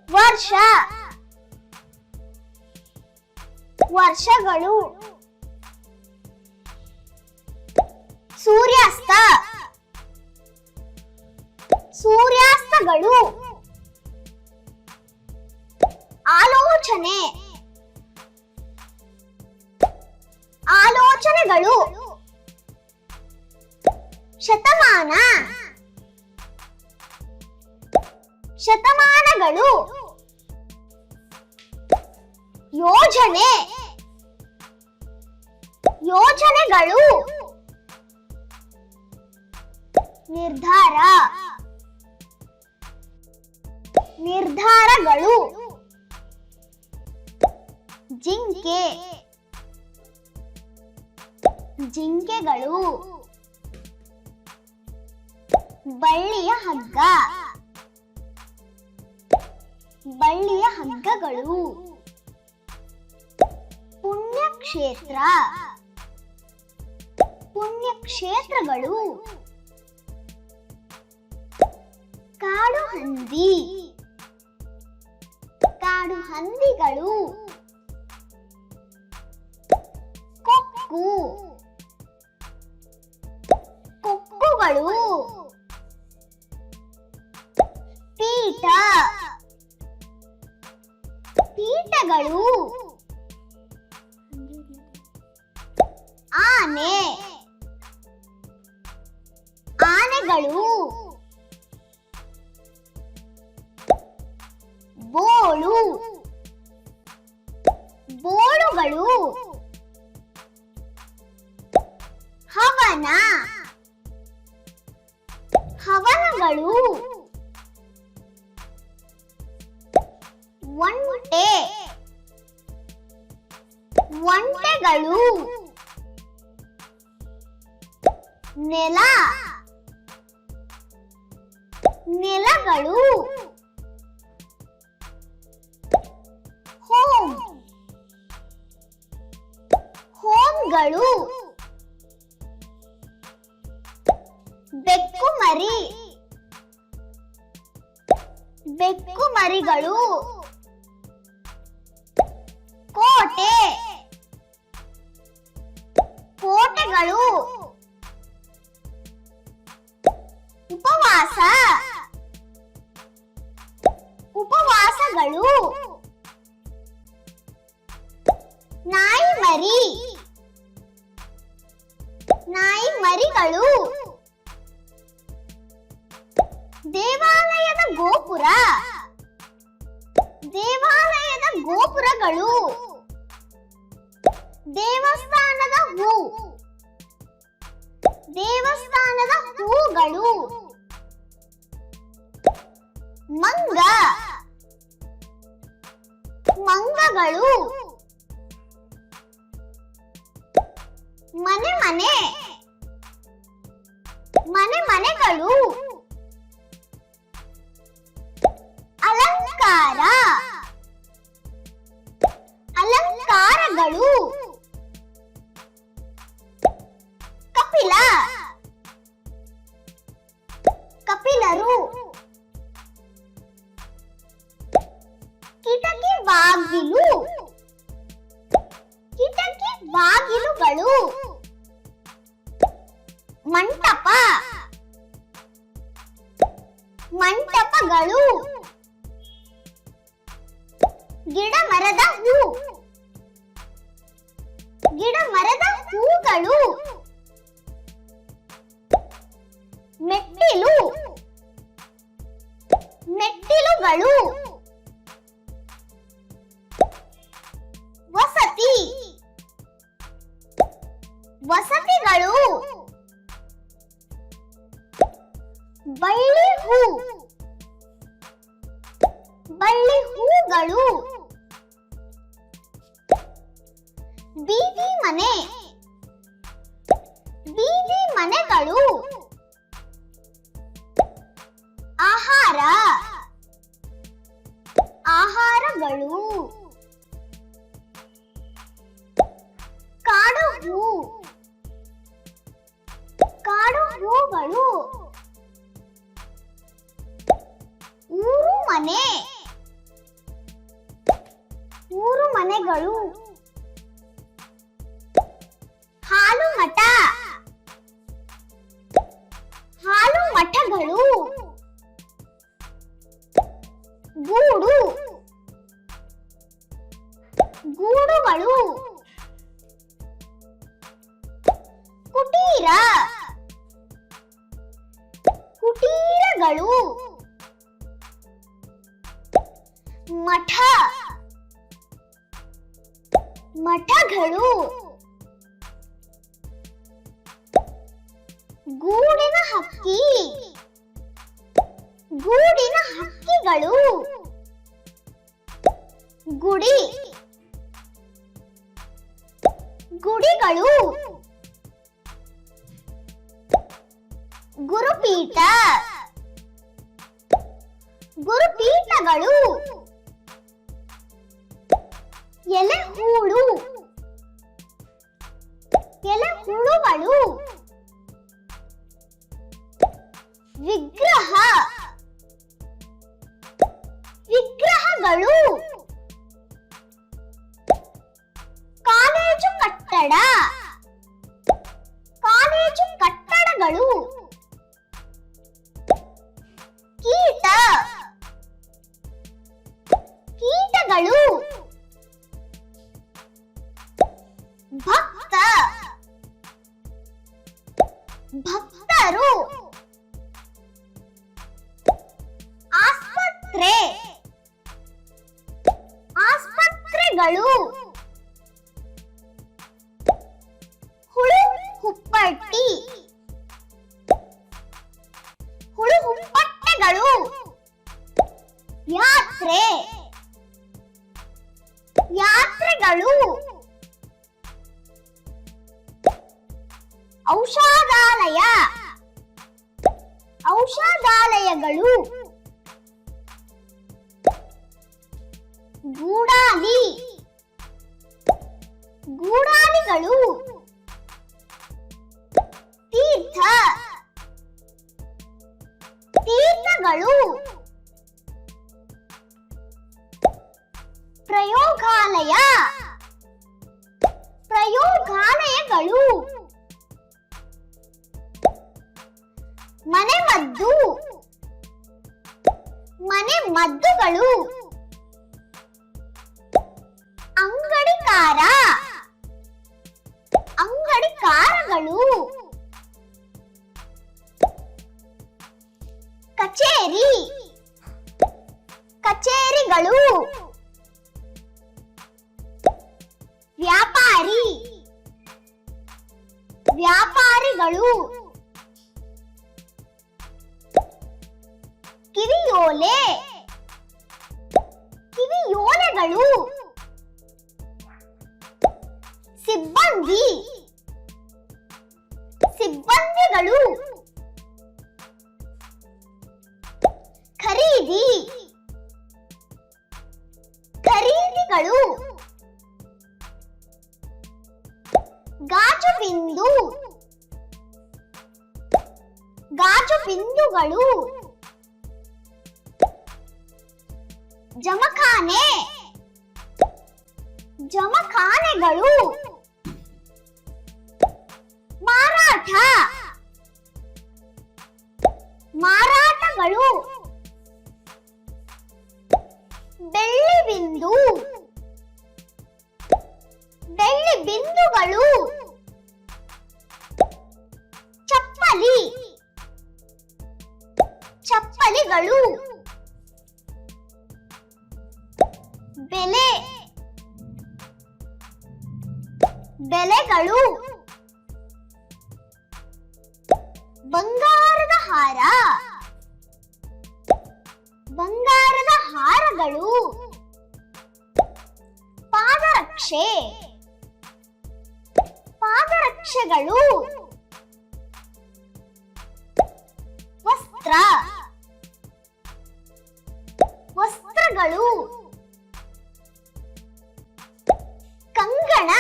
[SPEAKER 1] ವರ್ಷ ವರ್ಷಗಳು ಸೂರ್ಯಾಸ್ತ ಸೂರ್ಯಾಸ್ತಗಳು ಆಲೋಚನೆ ಆಲೋಚನೆಗಳು ಶತಮಾನ ಶತಮಾನಗಳು ಯೋಜನೆ ಯೋಜನೆಗಳು ನಿರ್ಧಾರ ನಿರ್ಧಾರಗಳು ಜಿಂಕೆ ಜಿಂಕೆಗಳು ಬಳ್ಳಿಯ ಹಗ್ಗ ಬಳ್ಳಿಯ ಹಗ್ಗಗಳು ಪುಣ್ಯಕ್ಷೇತ್ರ ಪುಣ್ಯಕ್ಷೇತ್ರಗಳು ಕಾಡು ಹಂದಿ ಕಾಡು ಹಂದಿಗಳು ಕೊಕ್ಕು ಕೊಕ್ಕುಗಳು ಪೀಠ ಪೀಠಗಳು ಆನೆ ಆನೆಗಳು ಬೋಳು ಬೋಳುಗಳು ಹವನ ಹವನಗಳು ಒಂಟೆ ಒಂಟೆಗಳು ನೆಲ ನೆಲಗಳು ಹೋಮ್ ಹೋಮ್ಗಳು ಬೆಕ್ಕು ಮರಿ ಬೆಕ್ಕು ಮರಿಗಳು ಕೋಟೆ ಕೋಟೆಗಳು ಉಪವಾಸ ಉಪವಾಸಗಳು ನಾಯಿ ಮರಿ ನಾಯಿ ಮರಿಗಳು ದೇವಾಲಯದ ಗೋಪುರ ದೇವಾಲಯದ ಗೋಪುರಗಳು ದೇವಸ್ಥಾನದ ಹೂ ದೇವಸ್ಥಾನದ ಹೂಗಳು ಮಂಗ ಮಂಗಗಳು ಮನೆ ಮನೆ ಮನೆ ಮನೆಗಳು ಅಲಂಕಾರ ಅಲಂಕಾರಗಳು ಕಪಿಲ ಕಪಿಲರು ಕಿಟಕಿ ಬಾಗಿಲು ಕಿಟಕಿ ಬಾಗಿಲುಗಳು ಮಂಟಪ ಮಂಟಪಗಳು ಗಿಡ ಮರದ ಹೂ ಗಿಡ ಮರದ ಹೂಗಳು ಮೆಟ್ಟಿಲು ಮೆಟ್ಟಿಲುಗಳು ವಸತಿ ವಸತಿಗಳು ಬಳ್ಳಿ ಹೂ ಬಳ್ಳಿ ಹೂಗಳು ಬೀದಿ ಮನೆ ಬೀದಿ ಮನೆಗಳು ಆಹಾರ ಆಹಾರಗಳು ಕಾಡು ಹೂ ಕಾಡು ಹೂಗಳು ಊರು ಮನೆ ಊರು ಮನೆಗಳು ಹಾಲು ಮಠ ಹಾಲು ಮಠಗಳು ಗೂಡು ಗೂಡುಗಳು ಕುಟೀರ ಕುಟೀರಗಳು ಮಠ ಮಠಗಳು ಗೂಡಿನ ಹಕ್ಕಿ ಗೂಡಿನ ಹಕ್ಕಿಗಳು ಗುಡಿ ಗುಡಿಗಳು ಗುರುಪೀಠ ಗುರುಪೀಠಗಳು ಎಲೆ ಹೂಳು ಎಲೆ ಹುಳುಗಳು ವಿಗ್ರಹ ವಿಗ್ರಹಗಳು ಕಾಲೇಜು ಕಟ್ಟಡ ಕಾಲೇಜು ಕಟ್ಟಡಗಳು ಕೀಟ ಕೀಟಗಳು ಭಕ್ತ ಭಕ್ತರು. ಆಸ್ಪತ್ರೆ. ಆಸ್ಪತ್ರೆಗಳು. ಹುಳು ಹುಪ್ಪಟ್ಟಿ. ಹುಳು ಹುಪ್ಪಟ್ಟೆಗಳು. ಯಾತ್ರೆ. ಯಾತ್ರೆಗಳು. ಔಷಧಾಲಯ. ಔಷಧಾಲಯಗಳು. ಗೂಡಾಲಿ. ಗೂಡಾಲಿಗಳು. ತೀರ್ಥ. ತೀರ್ಥಗಳು. ಪ್ರಯೋಗಾಲಯ. ಪ್ರಯೋಗಾಲಯಗಳು. ಮನೆಮದ್ದು. ಮನೆಮದ್ದುಗಳು. ಅಂಗಡಿಕಾರ. ಅಂಗಡಿಕಾರಗಳು. ಕಚೇರಿ. ಕಚೇರಿಗಳು. ವ್ಯಾಪಾರಿ. ವ್ಯಾಪಾರಿಗಳು. ಕಿವಿಯೋಲೆ. ಕಿವಿಯೋಲೆಗಳು. ಸಿಬ್ಬಂದಿ. ಸಿಬ್ಬಂದಿಗಳು. ಖರೀದಿ. ಖರೀದಿಗಳು. ಗಾಜು ಬಿಂದು. ಗಾಜು ಬಿಂದುಗಳು. ಜಮಖಾನೆ. ಜಮಖಾನೆಗಳು. ಮಾರಾಟ. ಮಾರಾಟಗಳು. ಬೆಳ್ಳಿ ಬಿಂದು. ಬೆಳ್ಳಿ ಬಿಂದುಗಳು. ಚಪ್ಪಲಿ. ಚಪ್ಪಲಿಗಳು. ಬೆಲೆ. ಬೆಲೆಗಳು. ಬಂಗಾರದ ಹಾರ. ಬಂಗಾರದ ಹಾರಗಳು. ಪಾದರಕ್ಷೆ. ಪಾದರಕ್ಷೆಗಳು. ವಸ್ತ್ರ. ವಸ್ತ್ರಗಳು. ಕಂಗಣ.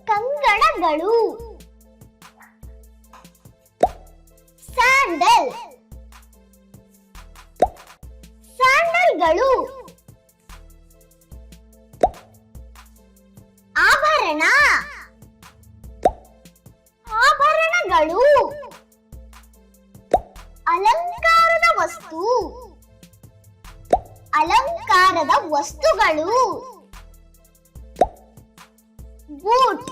[SPEAKER 1] ಕಂಗಣಗಳು. ಸ್ಯಾಂಡಲ್. ಸ್ಯಾಂಡಲ್ಗಳು. ಆಭರಣ. ಆಭರಣಗಳು. ಅಲಂಕಾರದ ವಸ್ತು. ಅಲಂಕಾರದ ವಸ್ತುಗಳು. ಬೂಟ್.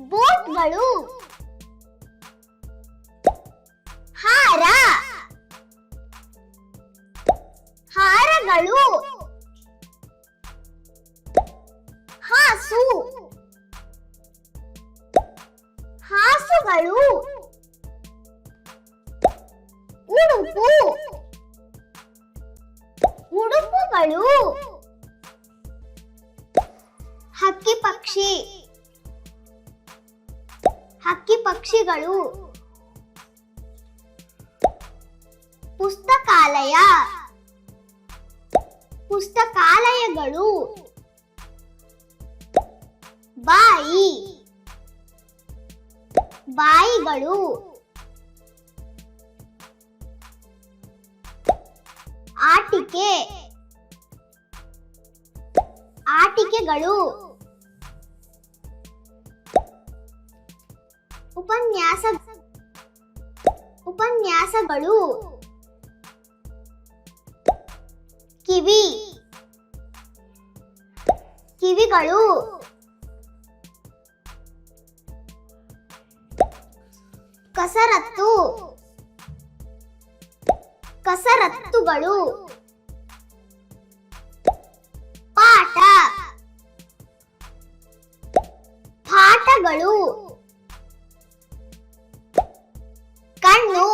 [SPEAKER 1] ಬೂಟ್ಗಳು. ಹಾರ. ಹಾರಗಳು. ಹಾಸು. ಹಾಸುಗಳು. ಉಡುಪು. ಉಡುಪುಗಳು. ಹಕ್ಕಿ ಪಕ್ಷಿ. ಹಕ್ಕಿ ಪಕ್ಷಿಗಳು. ಪುಸ್ತಕಾಲಯ. ಪುಸ್ತಕಾಲಯಗಳು. ಬಾಯಿ. ಬಾಯಿಗಳು. ಆಟಿಕೆ. ಆಟಿಕೆಗಳು. ಉಪನ್ಯಾಸ. ಉಪನ್ಯಾಸಗಳು. ಕಿವಿ. ಕಿವಿಗಳು. ಕಸರತ್ತು ಕಸರತ್ತುಗಳು ಪಾಠ ಪಾಠಗಳು ಕಣ್ಣು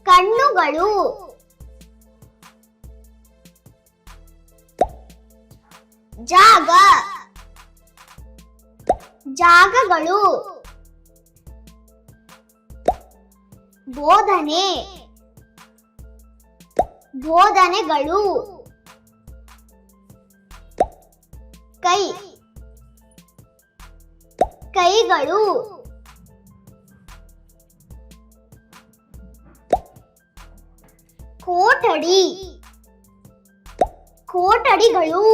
[SPEAKER 1] ಕಣ್ಣುಗಳು ಜಾಗ ಜಾಗಗಳು ಬೋಧನೆ ಬೋಧನೆಗಳು ಕೈ ಕೈಗಳು ಕೋಟಡಿ ಕೋಟಡಿಗಳು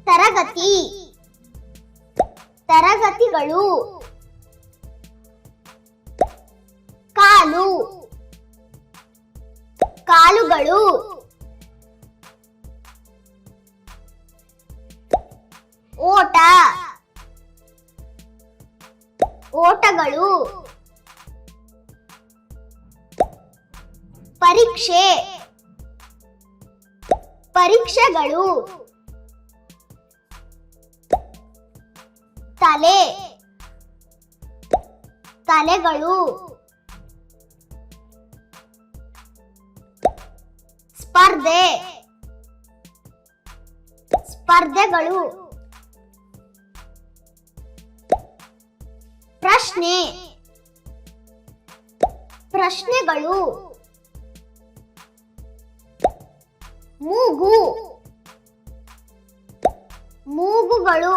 [SPEAKER 1] ತರಗತಿ ತರಗತಿಗಳು ಕಾಲು ಕಾಲುಗಳು ಓಟ ಓಟಗಳು ಪರೀಕ್ಷೆ ಪರೀಕ್ಷೆಗಳು ತಲೆ ತಲೆಗಳು ಸ್ಪರ್ಧೆ ಸ್ಪರ್ಧೆಗಳು ಪ್ರಶ್ನೆ ಪ್ರಶ್ನೆಗಳು ಮೂಗು ಮೂಗುಗಳು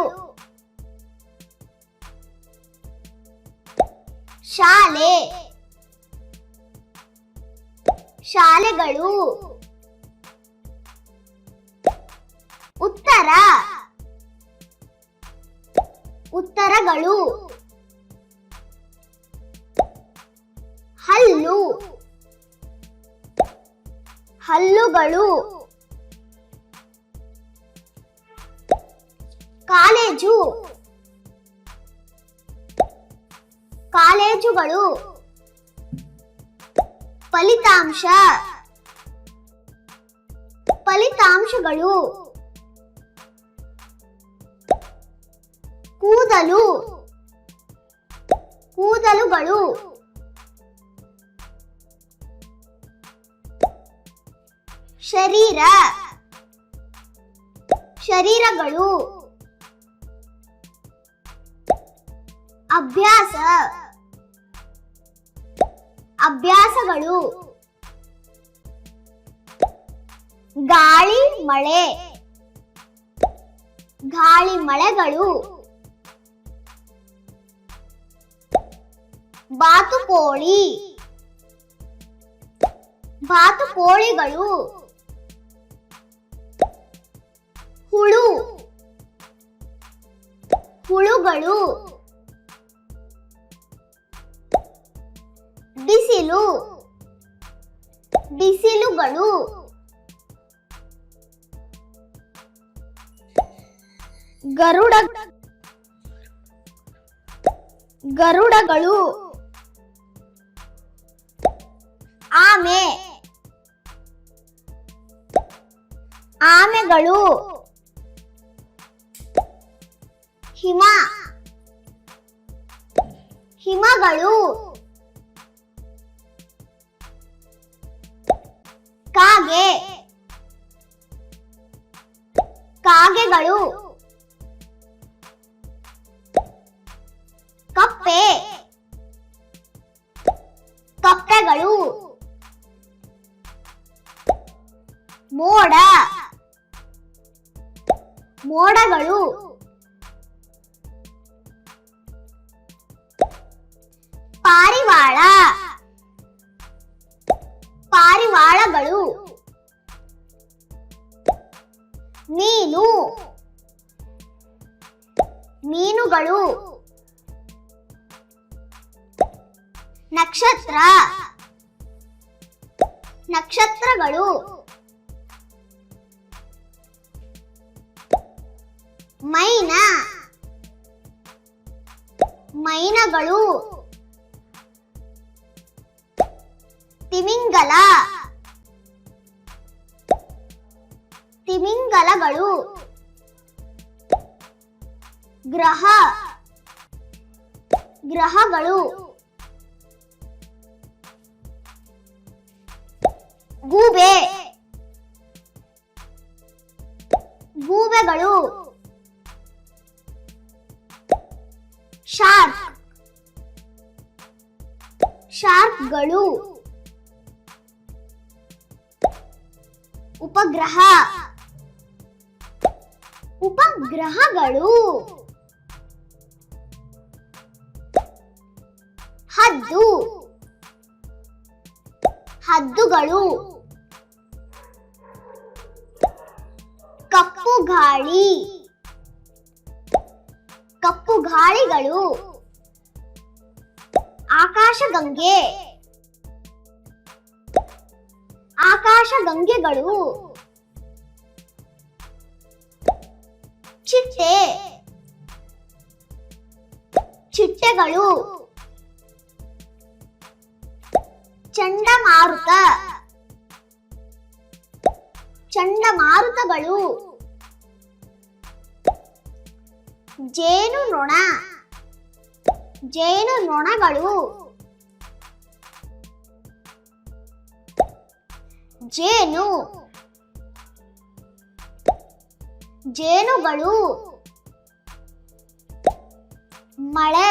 [SPEAKER 1] ಶಾಲೆ ಶಾಲೆಗಳು ಉತ್ತರ ಉತ್ತರಗಳು ಹಲ್ಲು ಹಲ್ಲುಗಳು ಕಾಲೇಜು ಕಾಲೇಜುಗಳು ಫಲಿತಾಂಶ ಫಲಿತಾಂಶಗಳು ಕೂದಲು ಕೂದಲುಗಳು ಶರೀರ ಶರೀರಗಳು ಅಭ್ಯಾಸ ಅಭ್ಯಾಸಗಳು ಗಾಳಿ ಮಳೆ ಗಾಳಿ ಮಳೆಗಳು ಬಾತುಕೋಳಿ ಬಾತುಕೋಳಿಗಳು ಹುಳು ಹುಳುಗಳು ಬಿಸಿಲು ಬಿಸಿಲುಗಳು ಗರುಡ ಗರುಡಗಳು ಆಮೆ ಆಮೆಗಳು ಹಿಮ ಹಿಮಗಳು ಕಾಗೆ ಕಾಗೆಗಳು ಕಪ್ಪೆ ಕಪ್ಪೆಗಳು ಮೋಡ ಮೋಡಗಳು ಪಾರಿವಾಳ ಪಾರಿವಾಳಗಳು ಮೀನು ಮೀನುಗಳು ನಕ್ಷತ್ರ ನಕ್ಷತ್ರಗಳು ಮೈನಾ ಮೈನಗಳು ತಿಮಿಂಗಲ ತಿಮಿಂಗಲಗಳು ಗ್ರಹ ಗ್ರಹಗಳು ಗೂಬೆ ಗೂಬೆಗಳು ಶಾರ್ಕ್ ಶಾರ್ಕ್ಗಳು ಉಪಗ್ರಹ ಉಪಗ್ರಹಗಳು ಹದ್ದು ಹದ್ದುಗಳು ಕಪ್ಪು ಗಾಳಿ ಕಪ್ಪು ಗಾಳಿಗಳು ಆಕಾಶಗಂಗೆ ಆಕಾಶಗಂಗೆಗಳು ಚಿಟ್ಟೆ ಚಿಟ್ಟೆಗಳು ಚಂಡಮಾರುತ ಚಂಡಮಾರುತಗಳು ಜೇನುನೊಣ ಜೇನುನೊಣಗಳು ಜೇನು ಜೇನುಗಳು ಮಳೆ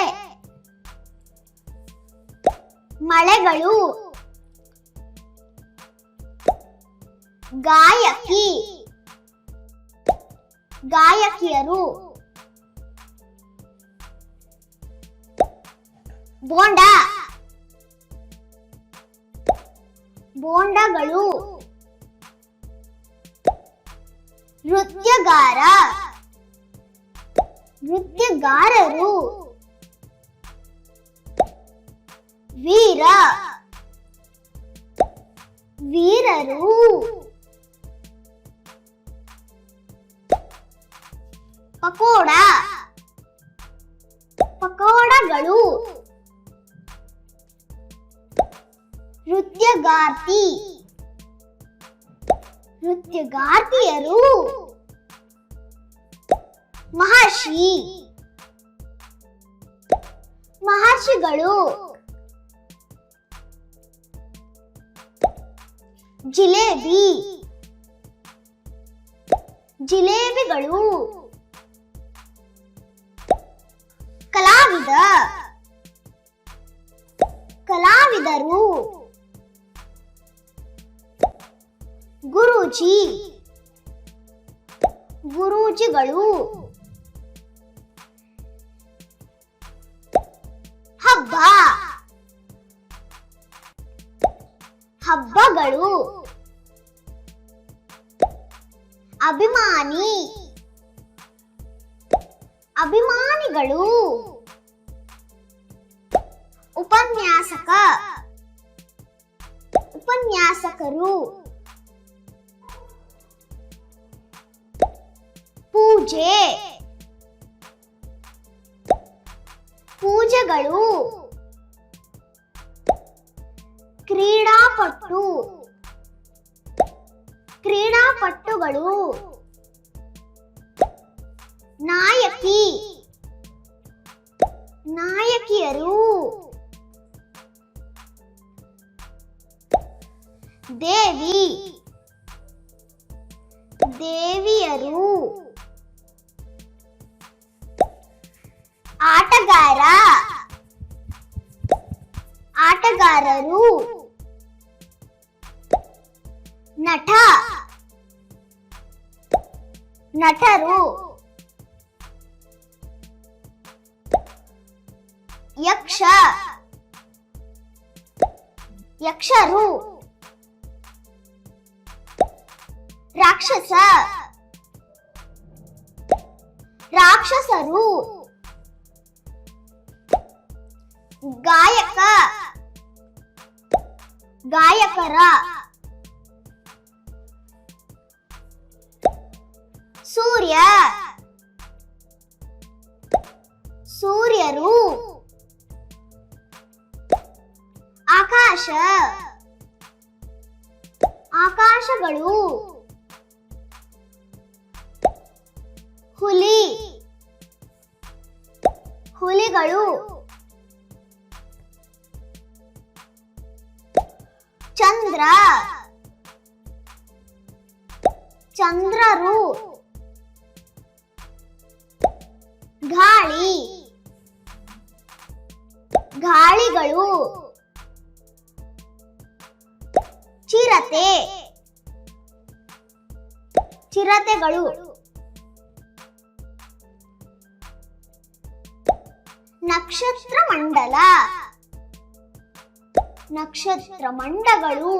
[SPEAKER 1] ಮಳೆಗಳು ಗಾಯಕಿ ಗಾಯಕಿಯರು ಬೋಂಡ ಬೋಂಡಗಳು ನೃತ್ಯಗಾರ ನೃತ್ಯಗಾರರು ವೀರ ವೀರರು ಪಕೋಡ ಪಕೋಡಗಳು ನೃತ್ಯಗಾರ್ತಿ ನೃತ್ಯಗಾರ್ತಿಯರು ಮಹರ್ಷಿ ಮಹರ್ಷಿಗಳು ಜಿಲೇಬಿ ಜಿಲೇಬಿಗಳು ಕಲಾವಿದ ಕಲಾವಿದರು ಗುರೂಜಿ ಗುರೂಜಿಗಳು ಹಬ್ಬ ಹಬ್ಬಗಳು ಅಭಿಮಾನಿ ಅಭಿಮಾನಿಗಳು ಉಪನ್ಯಾಸಕ ಉಪನ್ಯಾಸಕರು ಪೂಜೆ ಪೂಜೆಗಳು ಕ್ರೀಡಾಪಟು ಕ್ರೀಡಾಪಟುಗಳು ನಾಯಕಿ ನಾಯಕಿಯರು ದೇವಿ ದೇವಿಯರು ಆಟಗಾರ ಆಟಗಾರರು ನಟ ನಟರು ಯಕ್ಷ ಯಕ್ಷರು ರಾಕ್ಷಸ ರಾಕ್ಷಸರು ಗಾಯಕ ಗಾಯಕರ ಸೂರ್ಯ ಸೂರ್ಯರು ಆಕಾಶ ಆಕಾಶಗಳು ಹುಲಿ ಹುಲಿಗಳು ಚಂದ್ರ ಚಂದ್ರರು ಗಾಳಿ ಗಾಳಿಗಳು ಚಿರತೆ ಚಿರತೆಗಳು ನಕ್ಷತ್ರ ಮಂಡಲ ನಕ್ಷತ್ರ ಮಂಡಗಳು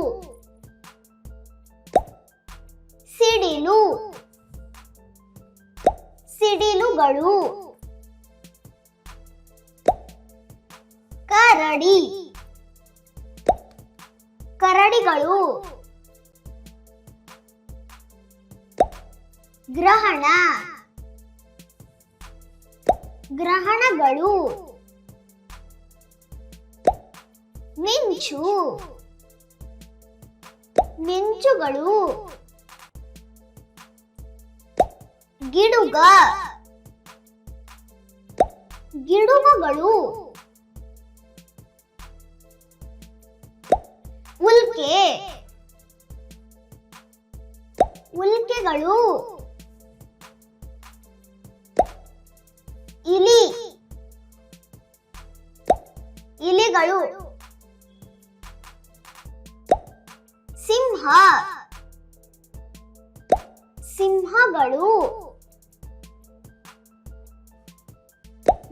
[SPEAKER 1] ಸಿಡಿಲು ಸಿಡಿಲುಗಳು ಕರಡಿ ಕರಡಿಗಳು ಗ್ರಹಣ ಗ್ರಹಣಗಳು ಮಿಂಚು ಮಿಂಚುಗಳು ಗಿಡುಗ ಗಿಡುಗಗಳು ಉಲ್ಕೆ ಉಲ್ಕೆಗಳು ಇಲಿ ಇಲಿಗಳು ಸಿಂಹ ಸಿಂಹಗಳು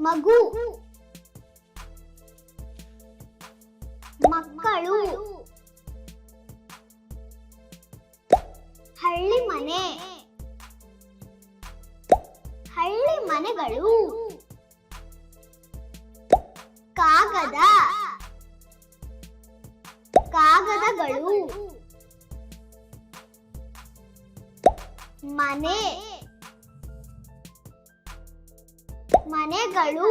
[SPEAKER 1] ಮಗು ಮಕ್ಕಳು ಹಳ್ಳಿ ಮನೆ ಹಳ್ಳಿ ಮನೆಗಳು ಕಾಗದ ಕಾಗದಗಳು ಮನೆ ಮನೆಗಳು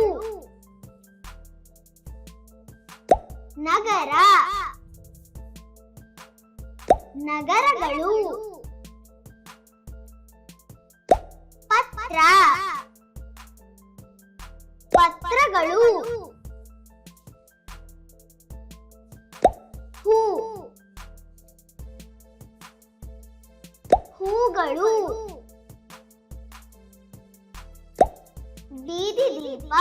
[SPEAKER 1] ನಗರ ನಗರಗಳು ಪತ್ರ ಪತ್ರಗಳು ಹೂ ಹೂಗಳು ಬೀದಿ ದೀಪ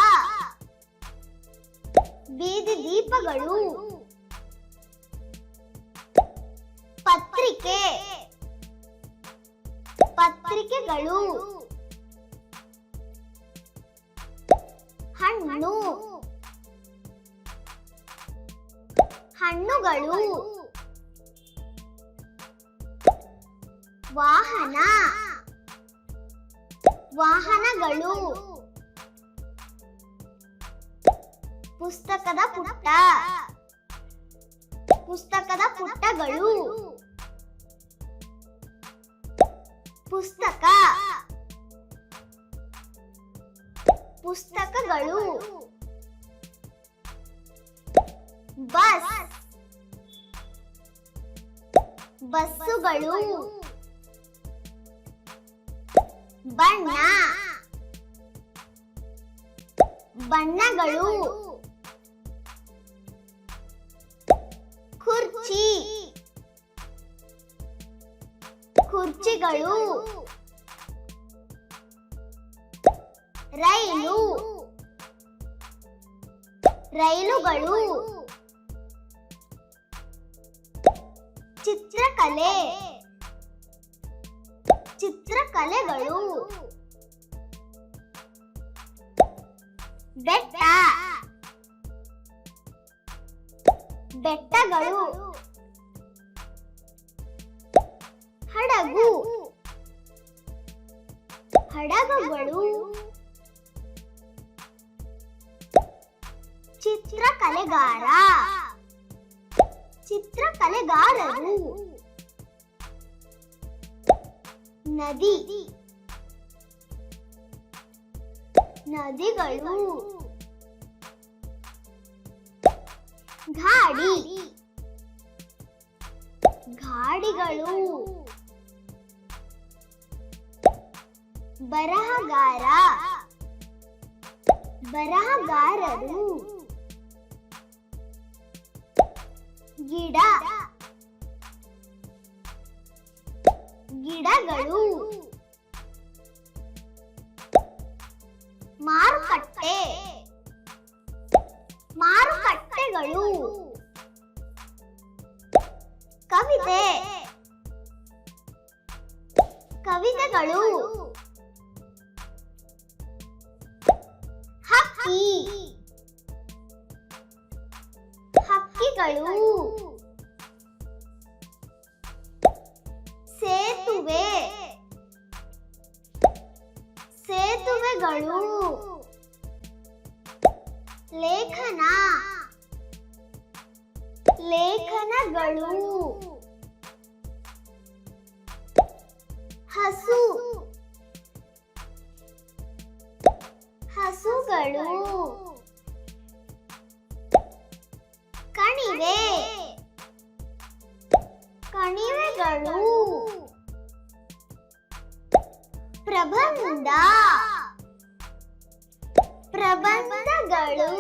[SPEAKER 1] ಬೀದಿ ದೀಪಗಳು ಪತ್ರಿಕೆ ಪತ್ರಿಕೆಗಳು ಹಣ್ಣು ಹಣ್ಣುಗಳು ವಾಹನ ವಾಹನಗಳು ಪುಸ್ತಕದ ಪುಟ್ಟ ಪುಸ್ತಕದ ಪುಟ್ಟಗಳು ಪುಸ್ತಕ ಪುಸ್ತಕಗಳು ಬಸ್ ಬಸ್ಸುಗಳು ಬಣ್ಣ ಬಣ್ಣಗಳು ಕುರ್ಚಿ ಕುರ್ಚಿಗಳು ರೈಲು ರೈಲುಗಳು ಚಿತ್ರಕಲೆ ಚಿತ್ರಕಲೆಗಳು ಬೆಟ್ಟ ಬೆಟ್ಟಗಳು ಹಡಗು ಹಡಗುಗಳು ಚಿತ್ರಕಲೆಗಾರ ಚಿತ್ರಕಲೆಗಾರರು ನದಿ ನದಿಗಳು ಗಾಡಿ ಗಾಡಿಗಳು ಬರಹಗಾರ ಬರಹಗಾರರು ಗಿಡ ಗಿಡಗಳು ಮಾರುಕಟ್ಟೆ ಮಾರುಕಟ್ಟೆಗಳು ಕವಿತೆ ಕವಿತೆಗಳು ಹಕ್ಕಿ ಹಕ್ಕಿಗಳು ಸೇತುವೆ ಸೇತುವೆಗಳು ಲೇಖನ ಲೇಖನಗಳು ಹಸು ಹಸುಗಳು ಕಣಿವೆ ಕಣಿವೆಗಳು ಪ್ರಬಂಧ ಪ್ರಬಂಧಗಳು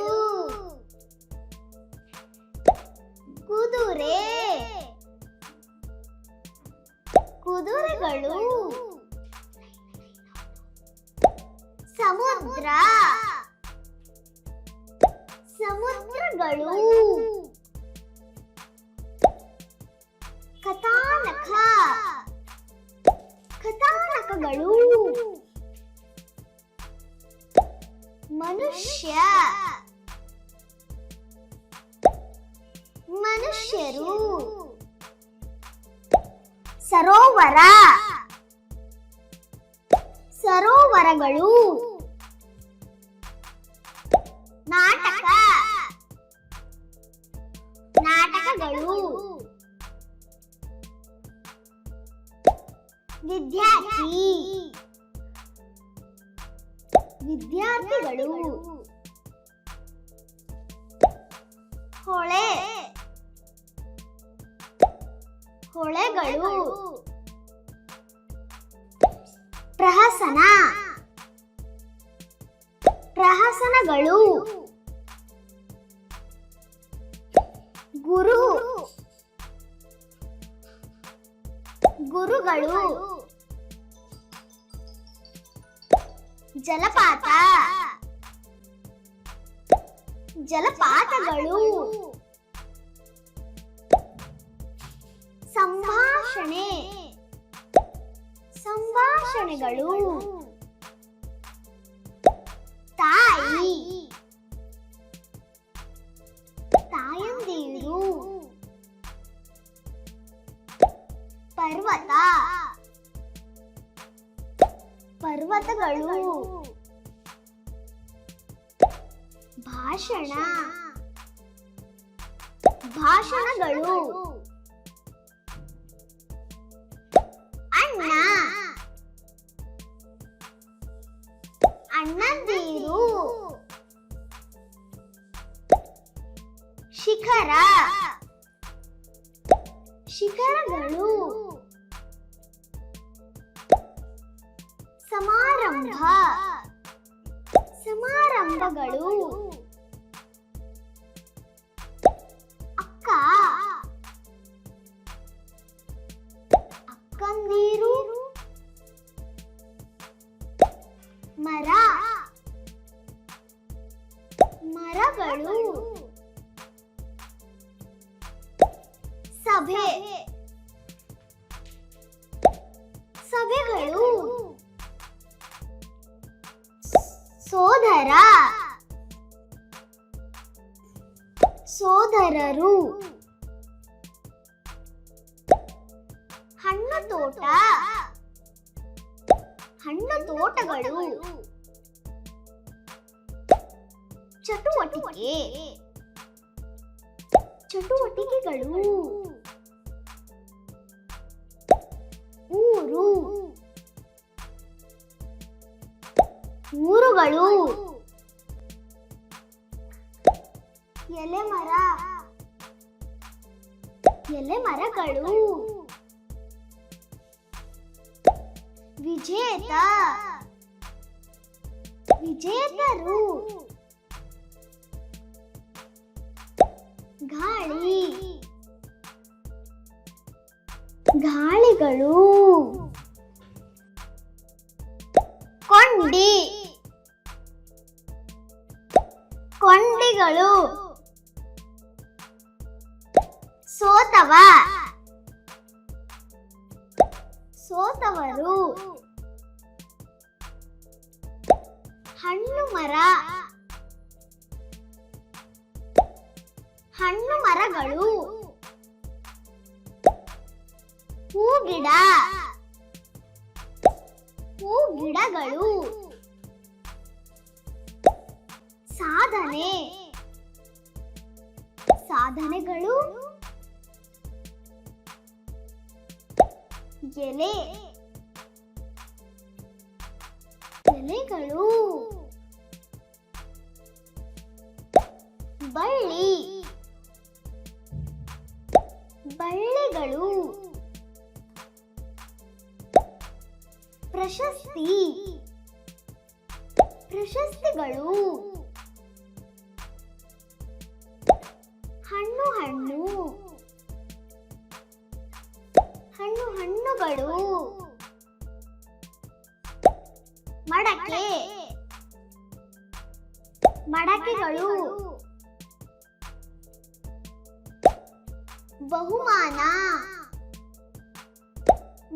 [SPEAKER 1] ಕುದುರೆ ಕುದುರೆಗಳು ಸಮುದ್ರ ಸಮುದ್ರಗಳು ಕಥಾನಕ ಕಥಾನಕಗಳು ಮನುಷ್ಯ ಮನುಷ್ಯರು ಸರೋವರ ಸರೋವರಗಳು ನಾಟಕ ನಾಟಕಗಳು ವಿದ್ಯಾರ್ಥಿ ವಿದ್ಯಾರ್ಥಿಗಳು ಹೊಳೆ ಹೊಳೆಗಳು ಪ್ರಹಸನ ಪ್ರಹಸನಗಳು ಗುರು ಗುರುಗಳು ಜಲಪಾತ ಜಲಪಾತಗಳು ಸಂಭಾಷಣೆ ಸಂಭಾಷಣೆಗಳು ತಾಯಿ ತಾಯಂದಿರು ಪರ್ವತ ಪರ್ವತಗಳು ಭಾಷಣ ಭಾಷಣಗಳು ಅಣ್ಣ ಅಣ್ಣಂದಿರು ಶಿಖರ ಶಿಖರಗಳು ಸಮಾರಂಭ ಸಮಾರಂಭಗಳು ಅಕ್ಕ ಅಕ್ಕಂದಿರು ಮರ ಮರಗಳು ಸಭೆ ಸಭೆಗಳು ಸೋದರ ಸೋದರರು ಹಣ್ಣು ತೋಟ ಹಣ್ಣು ತೋಟಗಳು ಚಟುವಟಿಕೆ ಚಟುವಟಿಕೆಗಳು ಊರು ಊರುಗಳು ಎಲೆ ಮರ ಎಲೆ ಮರಗಳು. ವಿಜೇತ ವಿಜೇತರು. ಗಾಳಿ ಗಾಳಿಗಳು. ಕೊಂಡಿ ಕೊಂಡಿಗಳು. ಸೋತವ ಸೋತವರು. ಹಣ್ಣು ಮರ ಹಣ್ಣು ಮರಗಳು. ಹೂಗಿಡ ಹೂಗಿಡಗಳು. ಸಾಧನೆ ಸಾಧನೆಗಳು. ಎಲೆ ಎಲೆಗಳು. ಬಳ್ಳಿ ಬಳ್ಳಿಗಳು. ಪ್ರಶಸ್ತಿ ಪ್ರಶಸ್ತಿಗಳು. ಹಣ್ಣು ಹಣ್ಣು ಹಣ್ಣು ಹಣ್ಣುಗಳು. ಮಡಕೆ ಮಡಕೆಗಳು. ಬಹುಮಾನ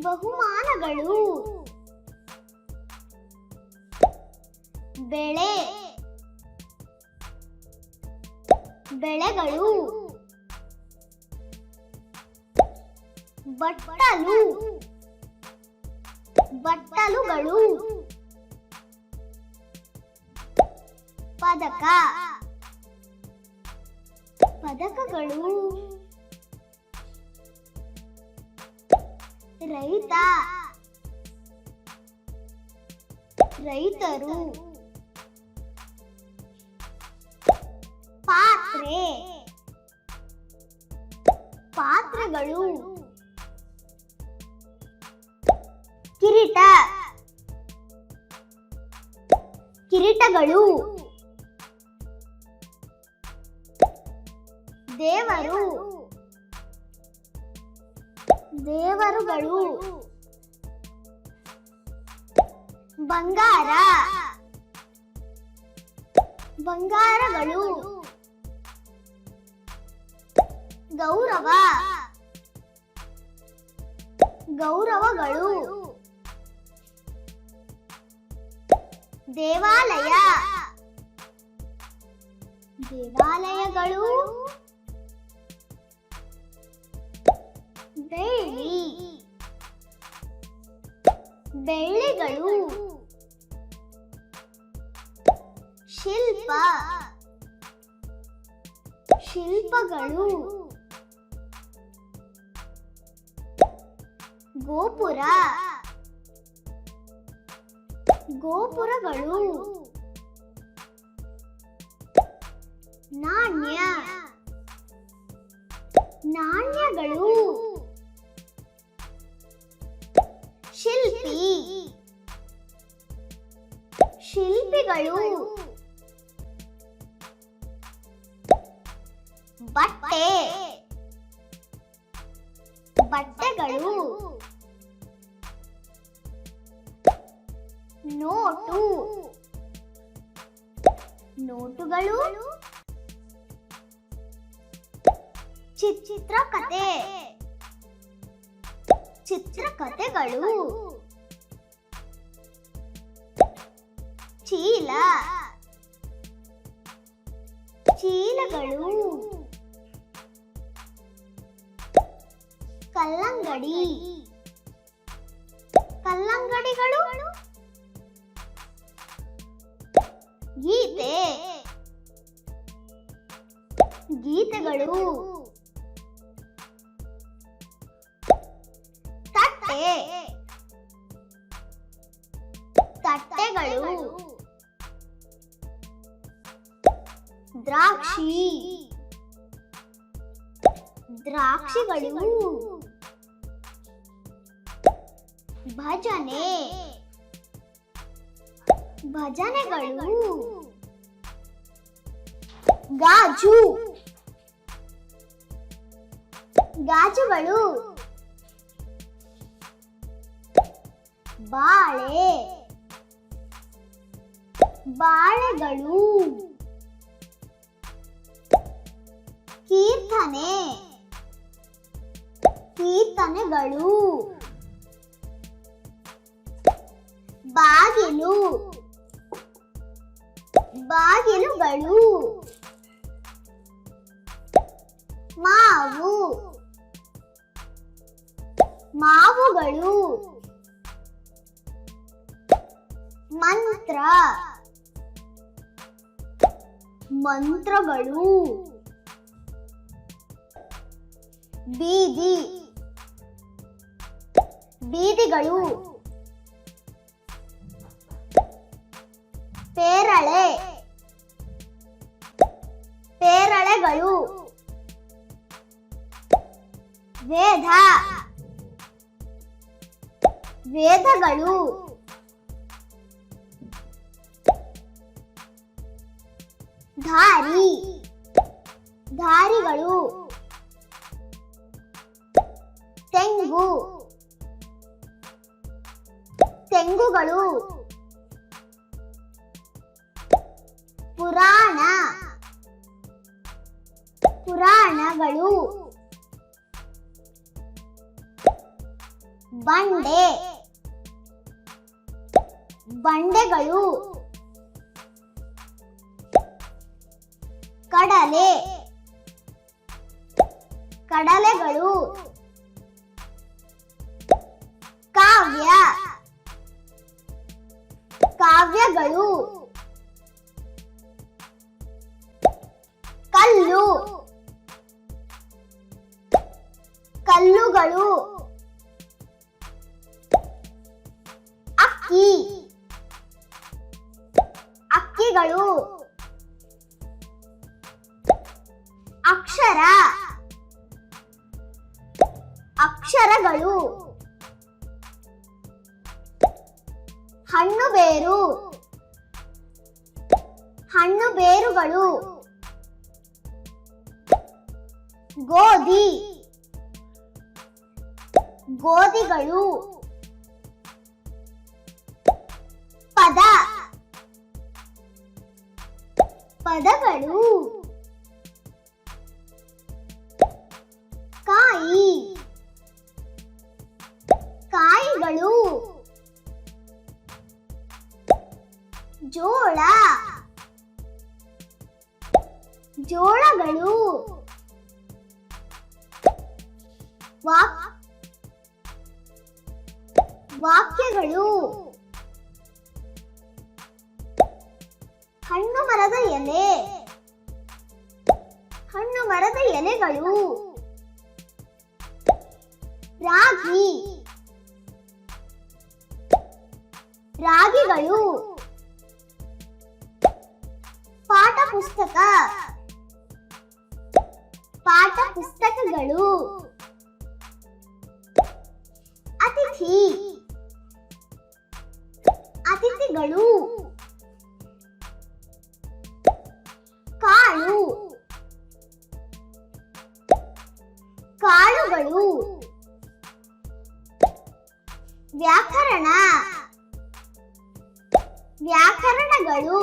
[SPEAKER 1] ಬಹುಮಾನಗಳು. ಬೆಳೆ ಬೆಳೆಗಳು. ಬಟ್ಟಲು ಬಟ್ಟಲುಗಳು. ಪದಕ ಪದಕಗಳು. ರೈತ ರೈತರು. ಪಾತ್ರೆ ಪಾತ್ರೆಗಳು. ಕಿರೀಟ ಕಿರೀಟಗಳು. ದೇವರು ದೇವರುಗಳು. ಬಂಗಾರ ಬಂಗಾರಗಳು. ಗೌರವ ಗೌರವಗಳು. ದೇವಾಲಯ ದೇವಾಲಯಗಳು. ಬೆಳ್ಳಿ ಬೆಳ್ಳಿಗಳು. ಶಿಲ್ಪ ಶಿಲ್ಪಗಳು. ಗೋಪುರ ಗೋಪುರಗಳು. ನಾಣ್ಯ ನಾಣ್ಯಗಳು. ಶಿಲ್ಪಿ ಶಿಲ್ಪಿಗಳು. ಬಟ್ಟೆ ಬಟ್ಟೆಗಳು. ನೋಟು ನೋಟುಗಳು. ಚಿತ್ರಕಥೆ ಚಿತ್ರಕಥೆಗಳು. ಚೀಲ ಚೀಲಗಳು. ಕಲ್ಲಂಗಡಿ ಕಲ್ಲಂಗಡಿಗಳು. ಗೀತೆ ಗೀತೆಗಳು. ತಟ್ಟೆ ತಟ್ಟೆಗಳು. ದ್ರಾಕ್ಷಿ ದ್ರಾಕ್ಷಿಗಳು. ಭಜನೆ ಭಜನೆಗಳು. ಗಾಜು ಗಾಜುಗಳು. ಬಾಳೆ ಬಾಳೆಗಳು. ಕೀರ್ತನೆ ಕೀರ್ತನೆಗಳು. ಬಾಗಿಲು ಬಾಗಿಲುಗಳು. ಮಾವು ಮಾವುಗಳು. ಮಂತ್ರ ಮಂತ್ರಗಳು. ಬೀದಿ ಬೀದಿಗಳು. ಪೇರಳೆ ಪೇರಳೆಗಳು. ವೇದ ವೇದಗಳು. ದಾರಿ ದಾರಿಗಳು. ತೆಂಗು ತೆಂಗುಗಳು. ಪುರಾಣ ಪುರಾಣಗಳು. ಬಂಡೆ ಬಂಡೆಗಳು. ಕಡಲೆ ಕಡಲೆಗಳು. ಕಾವ್ಯ ಕಾವ್ಯಗಳು. ಕಲ್ಲು ಕಲ್ಲುಗಳು. ಅಕ್ಕಿ ಅಕ್ಕಿಗಳು. ಅಕ್ಷರ ಅಕ್ಷರಗಳು. ಹಣ್ಣು ಬೇರು ಹಣ್ಣು ಬೇರುಗಳು. ಗೋಧಿ ಗೋಧಿಗಳು. ಪದ ಪದಗಳು. ಕಾಯಿ ಕಾಯಿಗಳು. ಜೋಳ ಜೋಳಗಳು. ವಾಕ್ಯಗಳು. ಹಣ್ಣು ಮರದ ಎಲೆ ಹಣ್ಣು ಮರದ ಎಲೆಗಳು. ರಾಗಿ ರಾಗಿಗಳು. ಪಾಠ ಪುಸ್ತಕ ಪಾಠ ಪುಸ್ತಕಗಳು. ಅತಿಥಿ ಅತಿಥಿಗಳು. ಕಾಳು ಕಾಳುಗಳು. ವ್ಯಾಕರಣ ವ್ಯಾಕರಣಗಳು.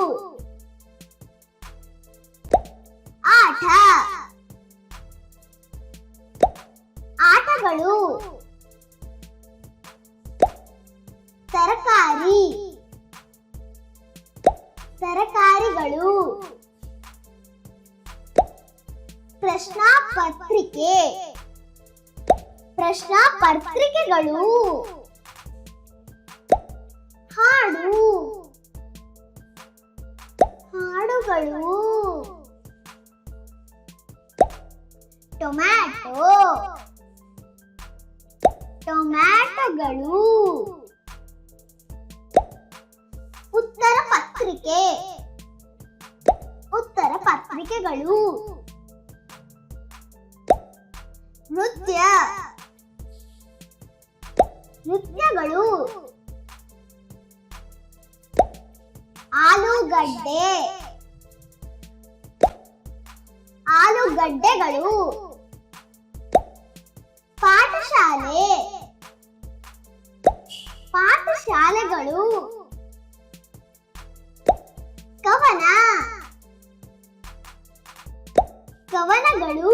[SPEAKER 1] ಆಟ ಆಟಗಳು. ತರಕಾರಿ ತರಕಾರಿಗಳು. ಪ್ರಶ್ನಾ ಪತ್ರಿಕೆ ಪ್ರಶ್ನಾ ಪತ್ರಿಕೆಗಳು. ಹಾಡು ಹಾಡುಗಳು. ಟೊಮ್ಯಾಟೊ ಟೊಮ್ಯಾಟೊಗಳು. ಉತ್ತರ ಪತ್ರಿಕೆ ಉತ್ತರ ಪತ್ರಿಕೆಗಳು. ನೃತ್ಯ ನೃತ್ಯಗಳು ಆಲೂಗಡ್ಡೆ ಆಲೂಗಡ್ಡೆಗಳು ಪಾಠಶಾಲೆ ಪಾಠಶಾಲೆಗಳು ಕವನ ಕವನಗಳು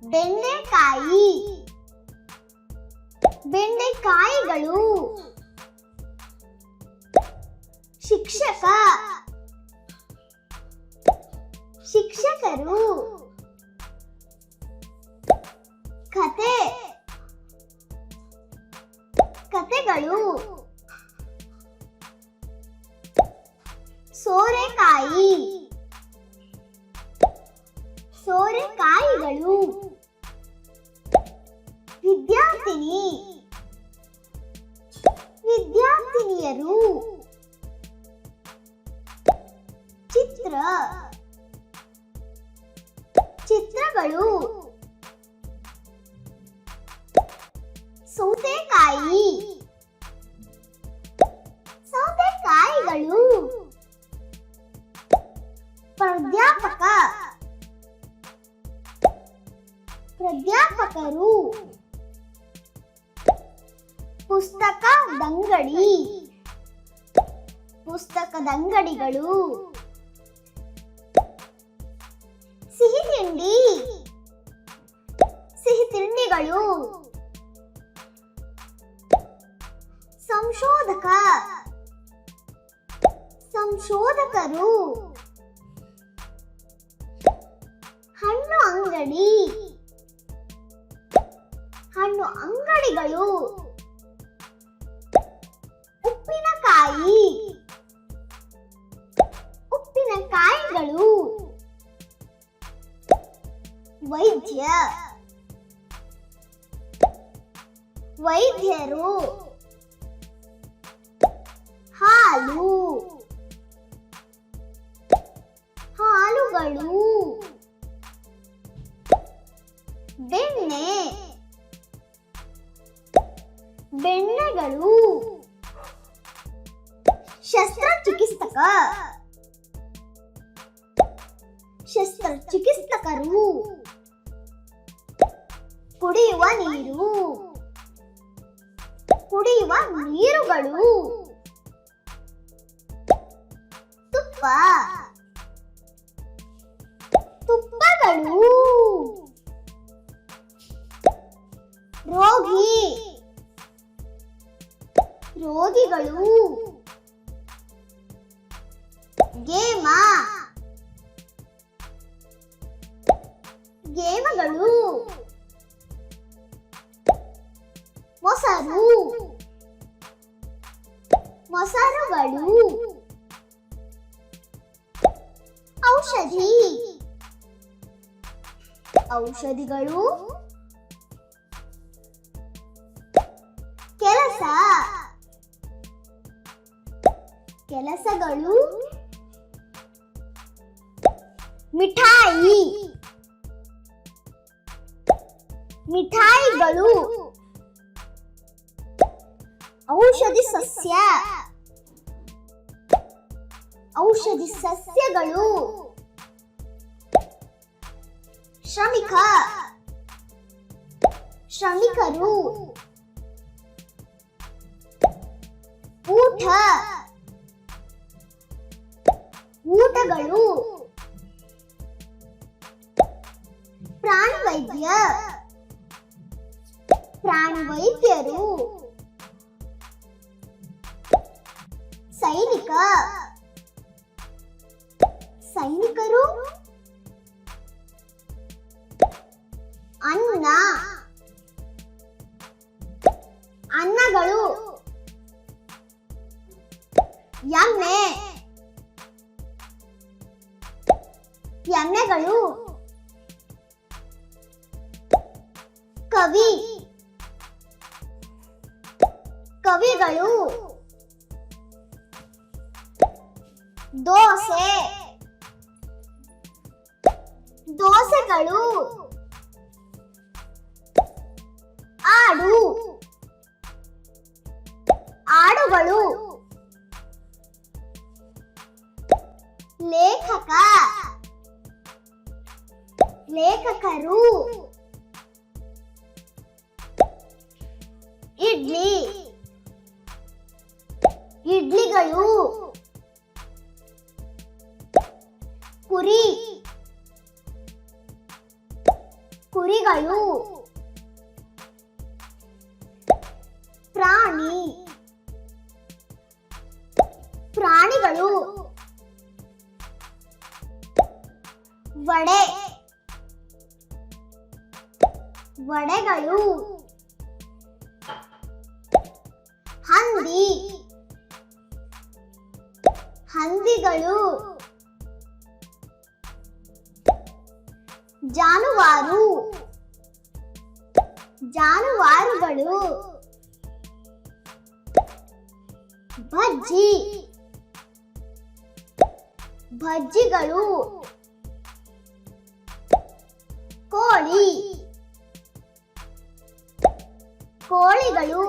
[SPEAKER 1] ಬೆಂಡೆಕಾಯಿ ಬೆಂಡೆಕಾಯಿಗಳು ಶಿಕ್ಷಕ ಶಿಕ್ಷಕರು ಕತೆ ಕತೆಗಳು ಸೋರೆಕಾಯಿ ಸೋರೆಕಾಯಿಗಳು ವಿದ್ಯಾರ್ಥಿನಿ ವಿದ್ಯಾರ್ಥಿನಿಯರು ಚಿತ್ರ ಚಿತ್ರಗಳು ಸೌತೆಕಾಯಿ ಸೌತೆಕಾಯಿಗಳು ಪ್ರಾಧ್ಯಾಪಕ ಪ್ರಾಧ್ಯಾಪಕರು ಪುಸ್ತಕದಂಗಡಿ ಪುಸ್ತಕದಂಗಡಿಗಳು ಸಿಹಿ ತಿಂಡಿ ಸಿಹಿ ತಿಂಡಿಗಳು ಸಂಶೋಧಕ ಸಂಶೋಧಕರು ಹಣ್ಣು ಅಂಗಡಿ ಹಣ್ಣು ಅಂಗಡಿಗಳು ಉಪ್ಪಿನಕಾಯಿ ಉಪ್ಪಿನಕಾಯಿಗಳು ವೈದ್ಯ ವೈದ್ಯರು ಹಾಲು ಹಾಲುಗಳು ಬೆಣ್ಣೆ ಬೆಣ್ಣೆಗಳು ಶಸ್ತ್ರಚಿಕಿತ್ಸಕ ಶಸ್ತ್ರಚಿಕಿತ್ಸಕರು ಕುಡಿಯುವ ನೀರು ಕುಡಿಯುವ ನೀರುಗಳು ತುಪ್ಪ ತುಪ್ಪಗಳು ರೋಗಿ ರೋಗಿಗಳು ಗೇಮ ಗೇಮಗಳು ಮೊಸರು ಮೊಸರುಗಳು ಔಷಧಿ ಔಷಧಿಗಳು ಕೆಲಸ ಕೆಲಸಗಳು ಮಿಠಾಯಿ ಮಿಠಾಯಿಗಳು ಔಷಧಿ ಸಸ್ಯ ಔಷಧಿ ಸಸ್ಯಗಳು ಶ್ರಮಿಕ ಶ್ರಮಿಕರು ಊಟ ಊಟಗಳು ಪ್ರಾಣಿವೈದ್ಯ ಪ್ರಾಣಿವೈದ್ಯರು ಸೈನಿಕ ಸೈನಿಕರು ಅನ್ನ ಅನ್ನಗಳು ಎಮ್ಮೆ ಎಮ್ಮೆಗಳು ಕವಿ ಕವಿಗಳು ದೋಸೆ ದೋಸೆಗಳು ಆಡು ಆಡುಗಳು ಲೇಖಕ ಲೇಖಕರು ಇಡ್ಲಿ ಇಡ್ಲಿಗಳು ಕುರಿ ಕುರಿಗಳು ಪ್ರಾಣಿ ಪ್ರಾಣಿಗಳು ವಡೆ ವಡೆಗಳು ಹಂದಿ ಹಂದಿಗಳು ಜಾನುವಾರು ಜಾನುವಾರುಗಳು ಬಜ್ಜಿ ಬಜ್ಜಿಗಳು ಕೋಳಿ ಕೋಳಿಗಳು